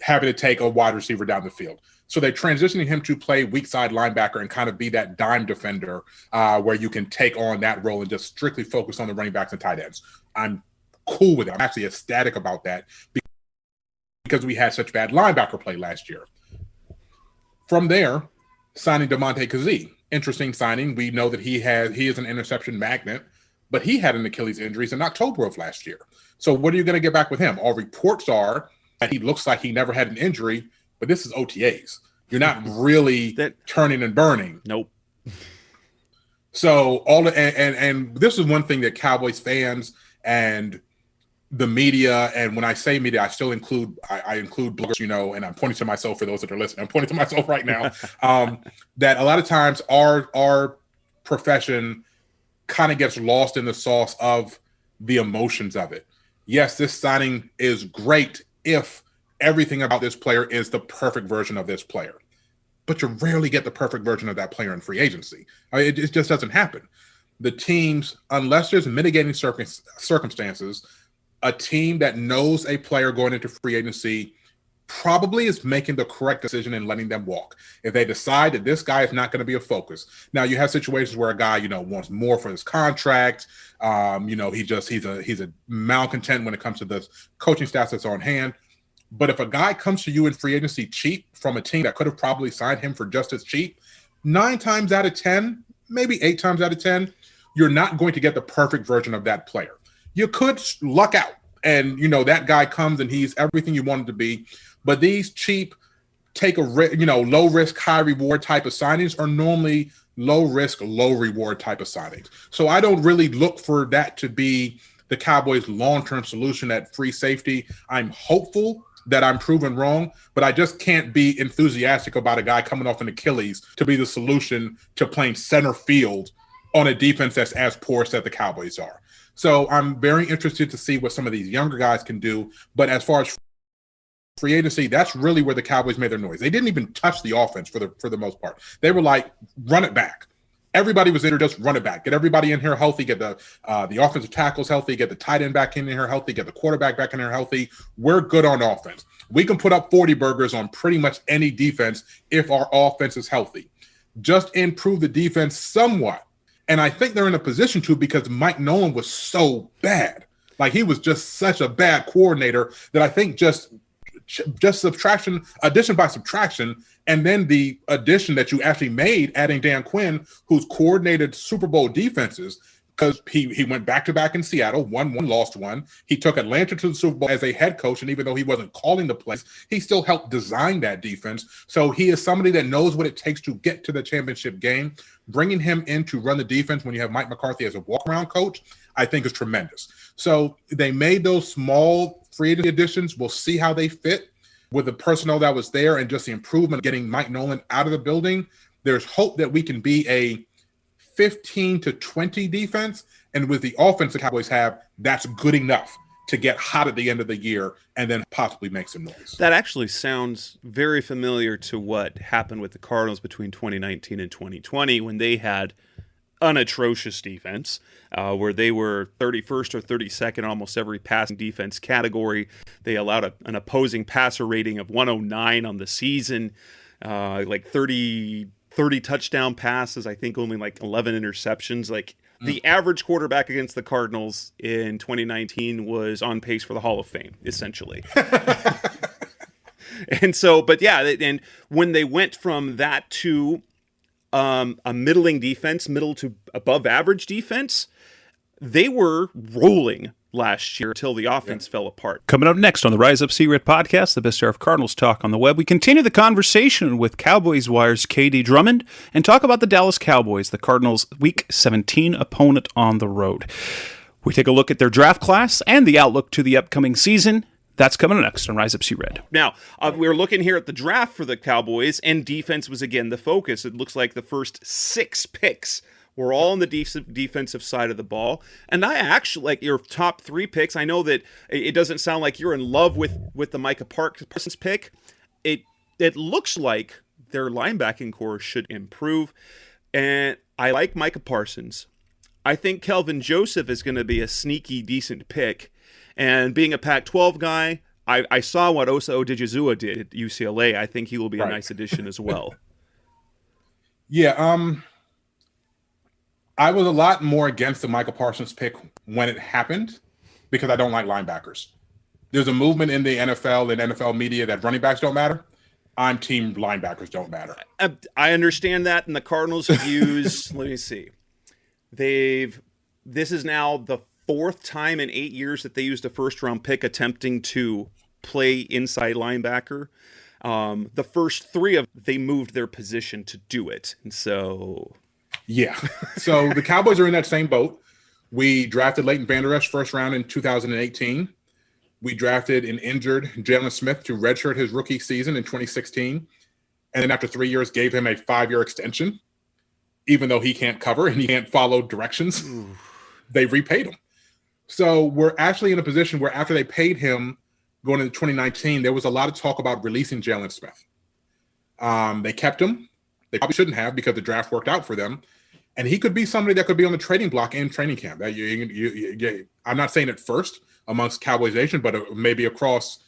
having to take a wide receiver down the field. So they transitioned him to play weak side linebacker and kind of be that dime defender where you can take on that role and just strictly focus on the running backs and tight ends. I'm cool with it. I'm actually ecstatic about that because we had such bad linebacker play last year. From there, signing Damontae Kazee. Interesting signing. We know that he is an interception magnet, but he had an Achilles injury in October of last year. So what are you going to get back with him? All reports are that he looks like he never had an injury, but this is OTAs. You're not really turning and burning. Nope. So and this is one thing that Cowboys fans and the media, and when I say media, I still include bloggers, and I'm pointing to myself for those that are listening. I'm pointing to myself right now. That a lot of times our profession kind of gets lost in the sauce of the emotions of it. Yes, this signing is great if everything about this player is the perfect version of this player. But you rarely get the perfect version of that player in free agency. It just doesn't happen. The teams, unless there's mitigating circumstances, a team that knows a player going into free agency probably is making the correct decision and letting them walk. If they decide that this guy is not going to be a focus. Now, you have situations where a guy, wants more for his contract. He's a malcontent when it comes to the coaching staff that's on hand. But if a guy comes to you in free agency cheap from a team that could have probably signed him for just as cheap, 9 times out of 10, maybe 8 times out of 10, you're not going to get the perfect version of that player. You could luck out and, that guy comes and he's everything you want him to be. But these cheap, low risk, high reward type of signings are normally low risk, low reward type of signings. So I don't really look for that to be the Cowboys' long-term solution at free safety. I'm hopeful that I'm proven wrong, but I just can't be enthusiastic about a guy coming off an Achilles to be the solution to playing center field on a defense that's as porous as the Cowboys are. So I'm very interested to see what some of these younger guys can do. But as far as free agency, that's really where the Cowboys made their noise. They didn't even touch the offense for the most part. They were like, run it back. Everybody was in, just run it back. Get everybody in here healthy. Get the offensive tackles healthy. Get the tight end back in here healthy. Get the quarterback back in here healthy. We're good on offense. We can put up 40 burgers on pretty much any defense if our offense is healthy. Just improve the defense somewhat. And I think they're in a position to, because Mike Nolan was so bad. Like, he was just such a bad coordinator that I think just addition by subtraction, and then the addition that you actually made, adding Dan Quinn, who's coordinated Super Bowl defenses, because he went back-to-back in Seattle, won one, lost one. He took Atlanta to the Super Bowl as a head coach, and even though he wasn't calling the plays, he still helped design that defense. So he is somebody that knows what it takes to get to the championship game. Bringing him in to run the defense when you have Mike McCarthy as a walk-around coach, I think is tremendous. So they made those small free agency additions. We'll see how they fit with the personnel that was there and just the improvement of getting Mike Nolan out of the building. There's hope that we can be a 15 to 20 defense. And with the offense the Cowboys have, that's good enough to get hot at the end of the year and then possibly make some noise. That actually sounds very familiar to what happened with the Cardinals between 2019 and 2020 when they had an atrocious defense, where they were 31st or 32nd in almost every passing defense category. They allowed an opposing passer rating of 109 on the season, like 30 touchdown passes, I think only like 11 interceptions. Like, the average quarterback against the Cardinals in 2019 was on pace for the Hall of Fame, essentially. And so, but yeah, and when they went from that to a middling defense, middle to above average defense, they were rolling last year until the offense fell apart. Coming up next on the Rise Up See Red podcast, the best hour of Cardinals talk on the web, we continue the conversation with Cowboys Wire's KD Drummond and talk about the Dallas Cowboys, the Cardinals' Week 17 opponent on the road. We take a look at their draft class and the outlook to the upcoming season. That's coming next on Rise Up See Red. Now, we're looking here at the draft for the Cowboys, and defense was again the focus. It looks like the first 6 picks were all on the defensive side of the ball. And I actually like your top 3 picks. I know that it doesn't sound like you're in love with the Micah Parsons pick. It looks like their linebacking core should improve. And I like Micah Parsons. I think Kelvin Joseph is going to be a sneaky, decent pick. And being a Pac-12 guy, I saw what Osa Odigizua did at UCLA. I think he will be a nice addition as well. Yeah, I was a lot more against the Micah Parsons pick when it happened because I don't like linebackers. There's a movement in the NFL and NFL media that running backs don't matter. I'm team linebackers don't matter. I understand that, and the Cardinals have used, let me see. This is now the 4th time in 8 years that they used a first-round pick attempting to play inside linebacker. The first 3 they moved their position to do it, and so... Yeah. So the Cowboys are in that same boat. We drafted Leighton Vander Esch first round in 2018. We drafted an injured Jalen Smith to redshirt his rookie season in 2016. And then after 3 years, gave him a 5-year extension, even though he can't cover and he can't follow directions. They repaid him. So we're actually in a position where after they paid him going into 2019, there was a lot of talk about releasing Jalen Smith. They kept him. They probably shouldn't have because the draft worked out for them. And he could be somebody that could be on the trading block in training camp. I'm not saying it first amongst Cowboys Nation, but maybe across,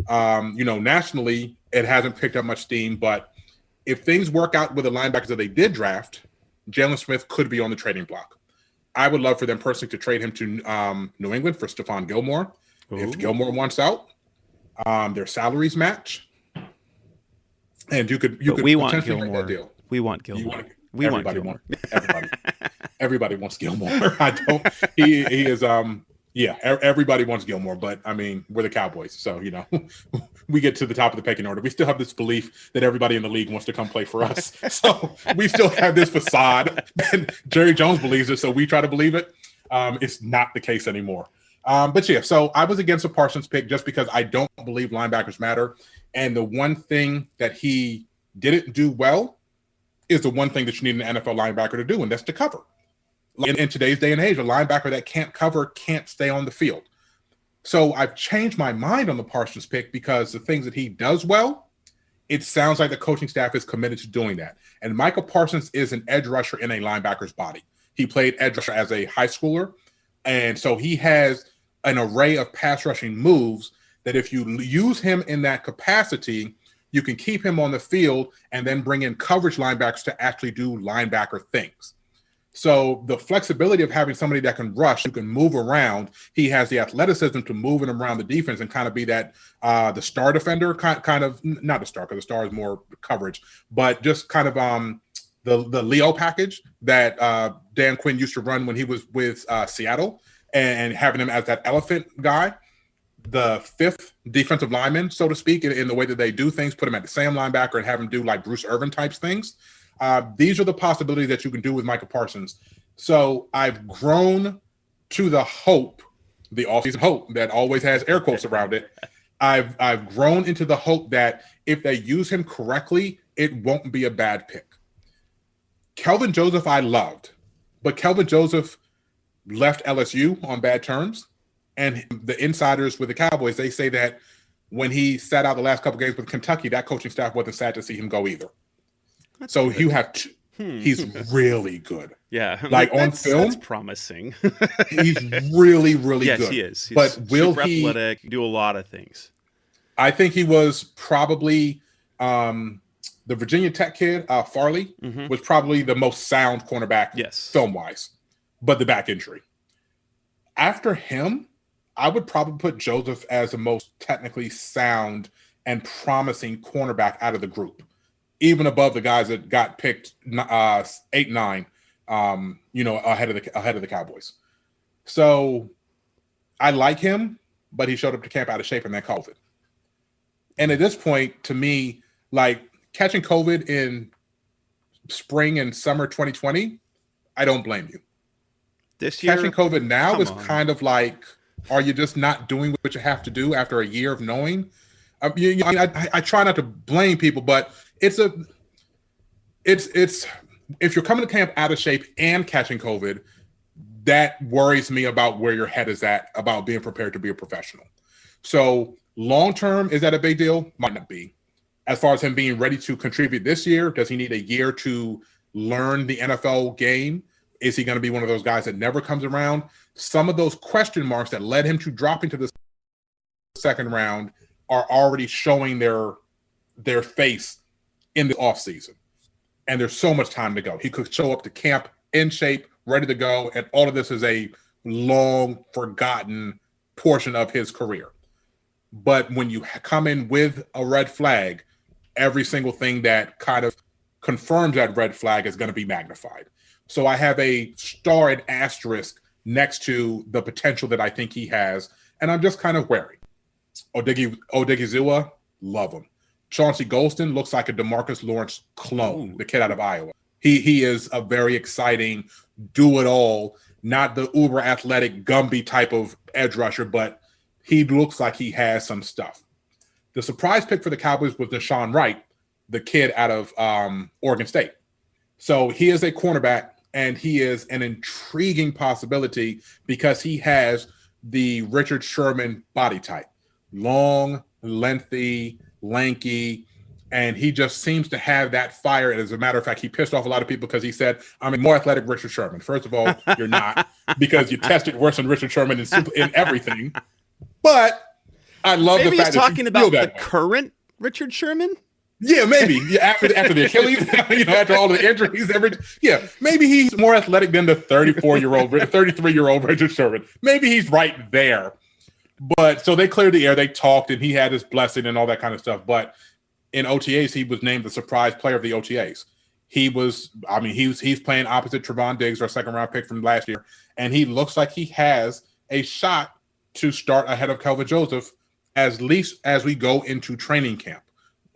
nationally, it hasn't picked up much steam. But if things work out with the linebackers that they did draft, Jalen Smith could be on the trading block. I would love for them personally to trade him to New England for Stephon Gilmore. Ooh. If Gilmore wants out, their salaries match. And you could we want potentially Gilmore. make that deal. We want Gilmore. Everybody wants Gilmore. I don't. He is. Everybody wants Gilmore, but I mean, we're the Cowboys, so we get to the top of the pecking order. We still have this belief that everybody in the league wants to come play for us, so we still have this facade. And Jerry Jones believes it, so we try to believe it. It's not the case anymore. But yeah, so I was against the Parsons pick just because I don't believe linebackers matter. And the one thing that he didn't do well is the one thing that you need an NFL linebacker to do, and that's to cover. in today's day and age, a linebacker that can't cover can't stay on the field. So I've changed my mind on the Parsons pick because the things that he does well, it sounds like the coaching staff is committed to doing that. And Micah Parsons is an edge rusher in a linebacker's body. He played edge rusher as a high schooler. And so he has an array of pass rushing moves that if you use him in that capacity, you can keep him on the field and then bring in coverage linebackers to actually do linebacker things. So the flexibility of having somebody that can rush, who can move around, he has the athleticism to move in around the defense and kind of be that the star defender, kind of not the star, because the star is more coverage, but just kind of the Leo package that Dan Quinn used to run when he was with Seattle, and having him as that elephant guy, the fifth defensive lineman, so to speak, in the way that they do things, put him at the same linebacker and have him do like Bruce Irvin types things. These are the possibilities that you can do with Micah Parsons. So I've grown to the hope, the offseason hope that always has air quotes around it. I've grown into the hope that if they use him correctly, it won't be a bad pick. Kelvin Joseph I loved, but Kelvin Joseph left LSU on bad terms. And the insiders with the Cowboys, they say that when he sat out the last couple games with Kentucky, that coaching staff wasn't sad to see him go either. That's so good. You have he's really good. Yeah. Like on film. That's promising. He's really, really yes, good. Yes, he is. He's but will super he athletic, do a lot of things. I think he was probably the Virginia Tech kid, Farley, was probably the most sound cornerback film-wise, but the back injury. After him, I would probably put Joseph as the most technically sound and promising cornerback out of the group, even above the guys that got picked 8-9, ahead of the Cowboys. So I like him, but he showed up to camp out of shape and then COVID. And at this point, to me, like catching COVID in spring and summer 2020, I don't blame you. This year, catching COVID now is kind of like, are you just not doing what you have to do after a year of knowing? I try not to blame people, but it's if you're coming to camp out of shape and catching COVID, that worries me about where your head is at about being prepared to be a professional. So long term, is that a big deal? Might not be. As far as him being ready to contribute this year, does he need a year to learn the NFL game? Is he going to be one of those guys that never comes around? Some of those question marks that led him to dropping to the second round are already showing their face in the offseason. And there's so much time to go. He could show up to camp in shape, ready to go, and all of this is a long forgotten portion of his career. But when you come in with a red flag, every single thing that kind of confirms that red flag is going to be magnified. So I have a star and asterisk next to the potential that I think he has, and I'm just kind of wary. Odigizua, love him. Chauncey Golston looks like a DeMarcus Lawrence clone, the kid out of Iowa. He is a very exciting, do-it-all, not the uber athletic Gumby type of edge rusher, but he looks like he has some stuff. The surprise pick for the Cowboys was Deshaun Wright, the kid out of Oregon State. So he is a cornerback, and he is an intriguing possibility because he has the Richard Sherman body type. Long, lengthy, lanky, and he just seems to have that fire. And as a matter of fact, he pissed off a lot of people because he said, I'm a more athletic Richard Sherman. First of all, you're not, because you tested worse than Richard Sherman in everything. But I love the fact that talking about the current Richard Sherman. Yeah, maybe. Yeah, after the Achilles, after all the injuries, maybe he's more athletic than the 33-year-old Richard Sherman. Maybe he's right there. But so they cleared the air, they talked, and he had his blessing and all that kind of stuff. But in OTAs, he was named the surprise player of the OTAs. He's playing opposite Trevon Diggs, our second round pick from last year, and he looks like he has a shot to start ahead of Kelvin Joseph, at least as we go into training camp.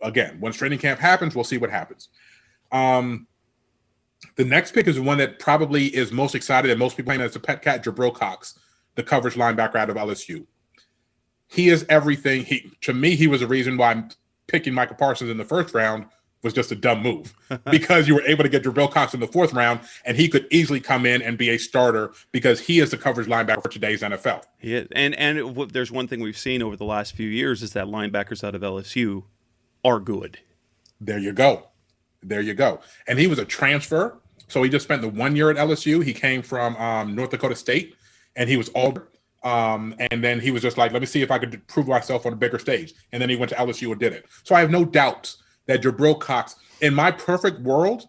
Again, once training camp happens, we'll see what happens. The next pick is the one that probably is most excited and most people playing as a pet cat, Jabril Cox, the coverage linebacker out of LSU. He is everything. To me, he was the reason why I'm picking Micah Parsons in the first round was just a dumb move because you were able to get Jabril Cox in the 4th round, and he could easily come in and be a starter because he is the coverage linebacker for today's NFL. Yeah, and there's one thing we've seen over the last few years is that linebackers out of LSU are good. There you go. And he was a transfer, so he just spent the 1 year at LSU. He came from North Dakota State, and he was all. And then he was just like, let me see if I could prove myself on a bigger stage. And then he went to LSU and did it. So I have no doubts that Jabril Cox, in my perfect world,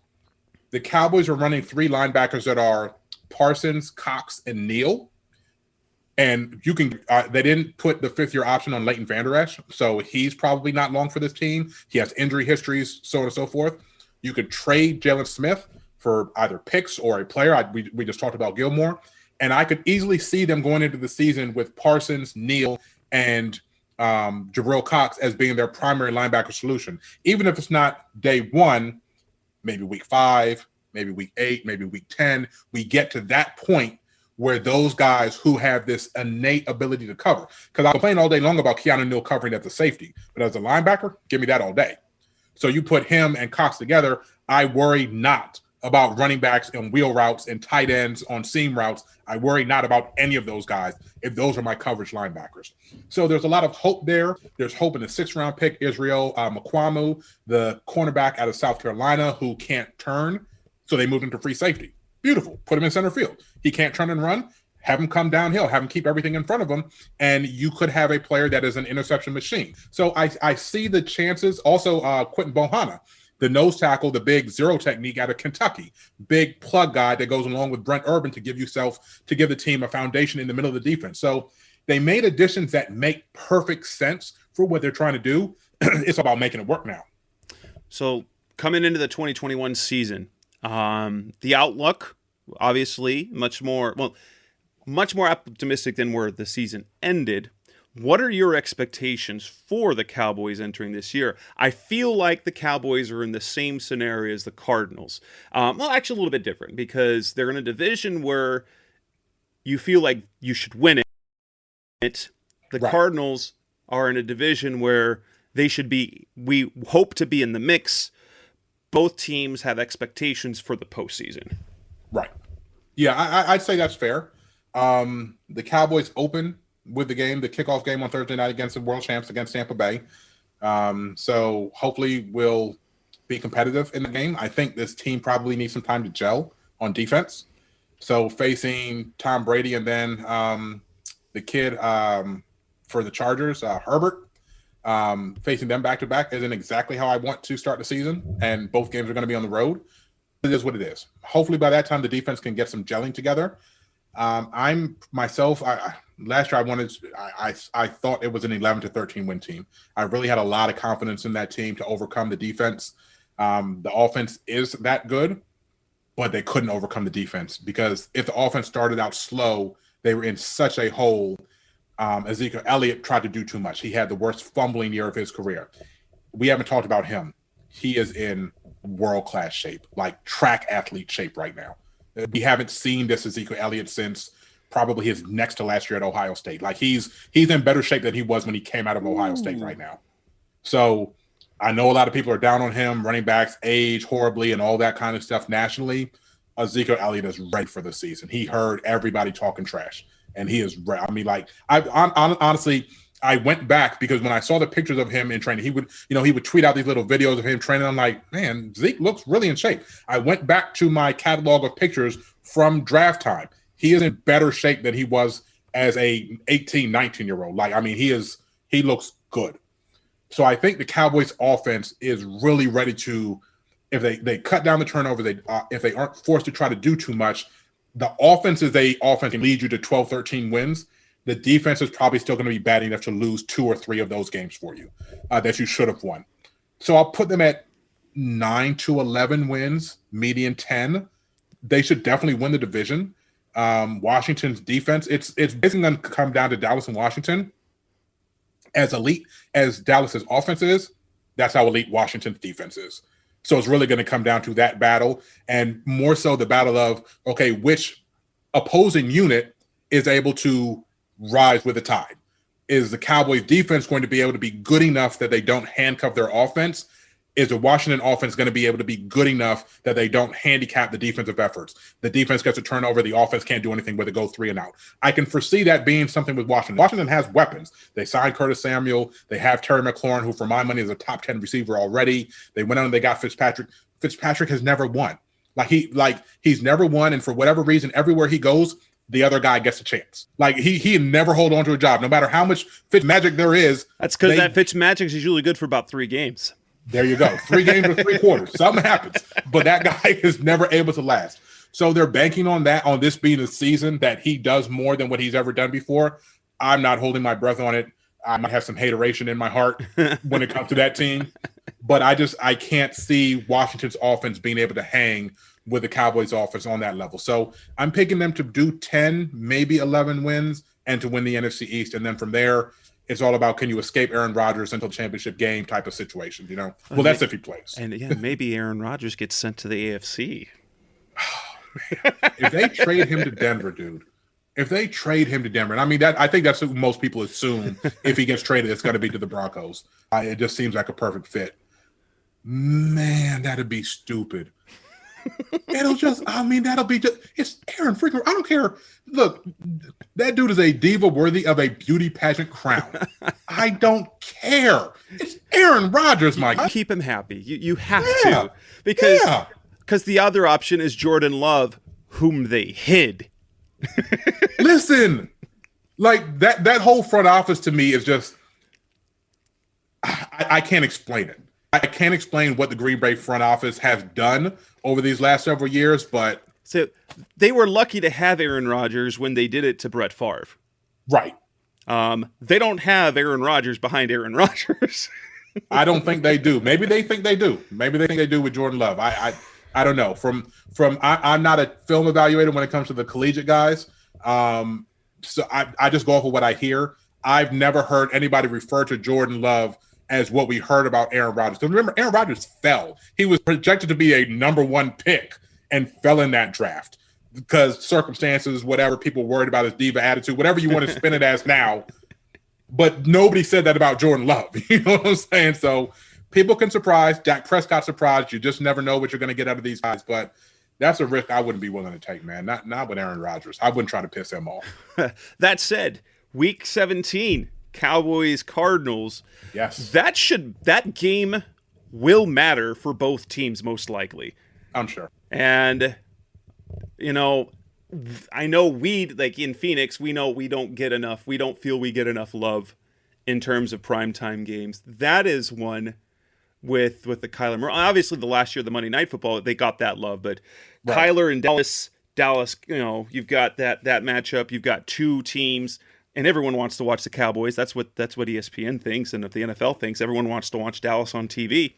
the Cowboys are running 3 linebackers that are Parsons, Cox, and Neal. And you can, they didn't put the 5th-year option on Leighton Vander Esch, so he's probably not long for this team. He has injury histories, so on and so forth. You could trade Jalen Smith for either picks or a player. We just talked about Gilmore. And I could easily see them going into the season with Parsons, Neal, and Jabril Cox as being their primary linebacker solution. Even if it's not day 1, maybe week 5, maybe week 8, maybe week 10, we get to that point where those guys who have this innate ability to cover. Because I'm playing all day long about Keanu Neal covering at the safety. But as a linebacker, give me that all day. So you put him and Cox together, I worry not about running backs and wheel routes and tight ends on seam routes. I worry not about any of those guys if those are my coverage linebackers. So there's a lot of hope there. There's hope in the 6th-round pick, Israel Mukuamu, the cornerback out of South Carolina who can't turn. So they moved him to free safety. Beautiful. Put him in center field. He can't turn and run. Have him come downhill. Have him keep everything in front of him. And you could have a player that is an interception machine. So I see the chances. Also, Quentin Bohanna, the nose tackle, the big zero technique out of Kentucky, big plug guy that goes along with Brent Urban to give the team a foundation in the middle of the defense. So they made additions that make perfect sense for what they're trying to do. It's about making it work now. So coming into the 2021 season, the outlook, obviously, much more optimistic than where the season ended. What are your expectations for the Cowboys entering this year? I feel like the Cowboys are in the same scenario as the Cardinals. Well, actually a little bit different because they're in a division where you feel like you should win it. The Right. Cardinals are in a division where we hope to be in the mix. Both teams have expectations for the postseason. Right. Yeah, I'd say that's fair. The Cowboys open with the kickoff game on Thursday night against the world champs against Tampa Bay. So hopefully we'll be competitive in the game. I think this team probably needs some time to gel on defense. So facing Tom Brady and then the kid for the Chargers, Herbert, facing them back-to-back isn't exactly how I want to start the season, and both games are going to be on the road. It is what it is. Hopefully by that time the defense can get some gelling together. Last year I thought it was an 11-13 win team. I really had a lot of confidence in that team to overcome the defense. The offense is that good, but they couldn't overcome the defense because if the offense started out slow, they were in such a hole. Ezekiel Elliott tried to do too much. He had the worst fumbling year of his career. We haven't talked about him. He is in world-class shape, like track athlete shape right now. We haven't seen this Ezekiel Elliott since probably his next to last year at Ohio State. Like he's in better shape than he was when he came out of Ohio State right now. So I know a lot of people are down on him, running backs age horribly and all that kind of stuff nationally. Ezekiel Elliott is ready for the season. He heard everybody talking trash, and he is ready. I mean, like honestly, I went back because when I saw the pictures of him in training, he would tweet out these little videos of him training. I'm like, man, Zeke looks really in shape. I went back to my catalog of pictures from draft time. He is in better shape than he was as a 18, 19-year-old. Like, I mean, he looks good. So I think the Cowboys offense is really ready to, if they cut down the turnover, if they aren't forced to try to do too much, the offense can lead you to 12, 13 wins. The defense is probably still going to be bad enough to lose 2 or 3 of those games for you that you should have won. So I'll put them at 9 to 11 wins, median 10. They should definitely win the division. Washington's defense, it's basically going to come down to Dallas and Washington. As elite as Dallas's offense is, that's how elite Washington's defense is. So it's really going to come down to that battle, and more so the battle of, okay, which opposing unit is able to rise with the tide? Is the Cowboys defense going to be able to be good enough that they don't handcuff their offense? is the Washington offense going to be able to be good enough that they don't handicap the defensive efforts? The defense gets a turnover. The offense can't do anything with it, go 3 and out. I can foresee that being something with Washington. Washington has weapons. They signed Curtis Samuel. They have Terry McLaurin, who for my money is a top 10 receiver already. They went out and they got Fitzpatrick. Fitzpatrick has never won. He's never won. And for whatever reason, everywhere he goes, the other guy gets a chance. Like he never hold on to a job, no matter how much Fitz magic there is. That's because that Fitz magic is usually good for about 3 games. There you go. 3 games or 3 quarters. Something happens. But that guy is never able to last. So they're banking on that, on this being a season that he does more than what he's ever done before. I'm not holding my breath on it. I might have some hateration in my heart when it comes to that team. But I can't see Washington's offense being able to hang with the Cowboys offense on that level. So I'm picking them to do 10, maybe 11 wins and to win the NFC East. And then from there, it's all about, can you escape Aaron Rodgers until championship game type of situation, you know? Well, that's if he plays. And yeah, maybe Aaron Rodgers gets sent to the AFC. If they trade him to Denver, dude, if they trade him to Denver, and I mean, I think that's what most people assume. If he gets traded, it's going to be to the Broncos. It just seems like a perfect fit. Man, that'd be stupid. That'll be just, it's Aaron freaking, I don't care. Look, that dude is a diva worthy of a beauty pageant crown. I don't care. It's Aaron Rodgers, Mike. You keep him happy. You have to. Because the other option is Jordan Love, whom they hid. Listen, like that whole front office to me is just, I can't explain it. I can't explain what the Green Bay front office has done over these last several years, but so they were lucky to have Aaron Rodgers when they did it to Brett Favre. Right. They don't have Aaron Rodgers behind Aaron Rodgers. I don't think they do. Maybe they think they do. Maybe they think they do with Jordan Love. I don't know. I'm not a film evaluator when it comes to the collegiate guys. So I just go off of what I hear. I've never heard anybody refer to Jordan Love as what we heard about Aaron Rodgers. Because remember, Aaron Rodgers fell. He was projected to be a number 1 pick and fell in that draft because circumstances, whatever, people worried about his diva attitude, whatever you want to spin it as now. But nobody said that about Jordan Love. You know what I'm saying? So people can surprise. Dak Prescott surprised. You just never know what you're going to get out of these guys. But that's a risk I wouldn't be willing to take, man. Not with Aaron Rodgers. I wouldn't try to piss him off. That said, Week 17, Cowboys Cardinals. Yes. That game will matter for both teams most likely. I'm sure. And I know we, like in Phoenix, we know we don't feel we get enough love in terms of primetime games. That is one with the Kyler Murray. Obviously the last year, the Monday Night Football, they got that love, but right. Kyler and Dallas, you've got that matchup. You've got 2 teams. And everyone wants to watch the Cowboys. That's what ESPN thinks, and if the NFL thinks, everyone wants to watch Dallas on TV.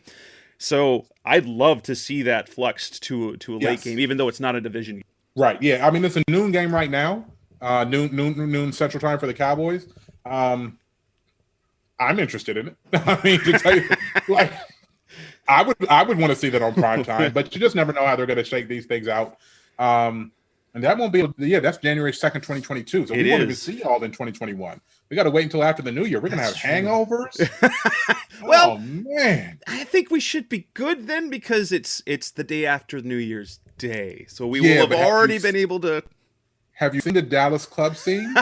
So I'd love to see that fluxed to a late game, even though it's not a division game. Right. Yeah. I mean, it's a noon game right now. Noon Central Time for the Cowboys. I'm interested in it. I mean, to tell you, like, I would want to see that on prime time, but you just never know how they're going to shake these things out. And that won't be, that's January 2nd, 2022. So we won't even see y'all in 2021. We got to wait until after the new year. We're going to have hangovers. Well, oh, man. I think we should be good then because it's the day after New Year's Day. So we will have already been able to. Have you seen the Dallas club scene?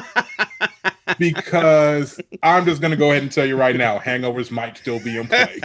Because I'm just going to go ahead and tell you right now, hangovers might still be in play.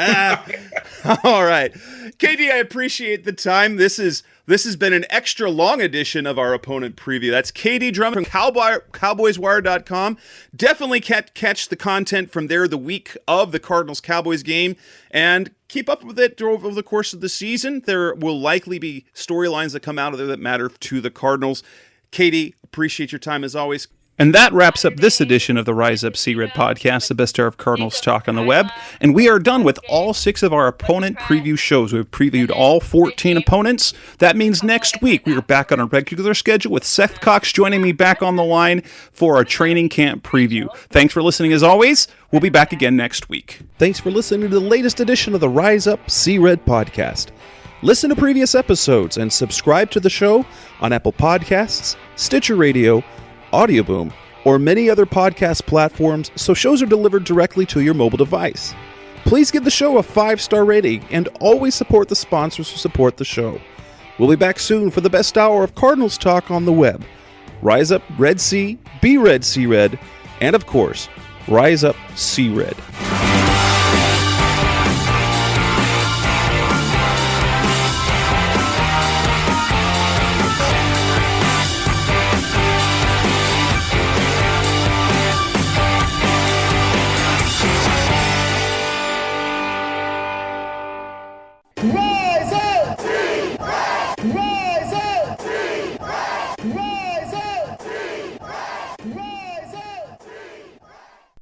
All right. KD, I appreciate the time. This has been an extra long edition of our opponent preview. That's KD Drummond from CowboysWire.com. Definitely catch the content from there the week of the Cardinals-Cowboys game and keep up with it over the course of the season. There will likely be storylines that come out of there that matter to the Cardinals. KD, appreciate your time as always. And that wraps up this edition of the Rise Up Sea Red podcast, the best hour of Cardinals talk on the web. And we are done with all 6 of our opponent preview shows. We've previewed all 14 opponents. That means next week we are back on our regular schedule with Seth Cox joining me back on the line for our training camp preview. Thanks for listening as always. We'll be back again next week. Thanks for listening to the latest edition of the Rise Up Sea Red podcast. Listen to previous episodes and subscribe to the show on Apple Podcasts, Stitcher Radio, Audioboom, or many other podcast platforms so shows are delivered directly to your mobile device. Please give the show a 5-star rating and always support the sponsors who support the show. We'll be back soon for the best hour of Cardinals talk on the web. Rise up, Red Sea, be Red, see Red, and of course, rise up, see Red. Roll!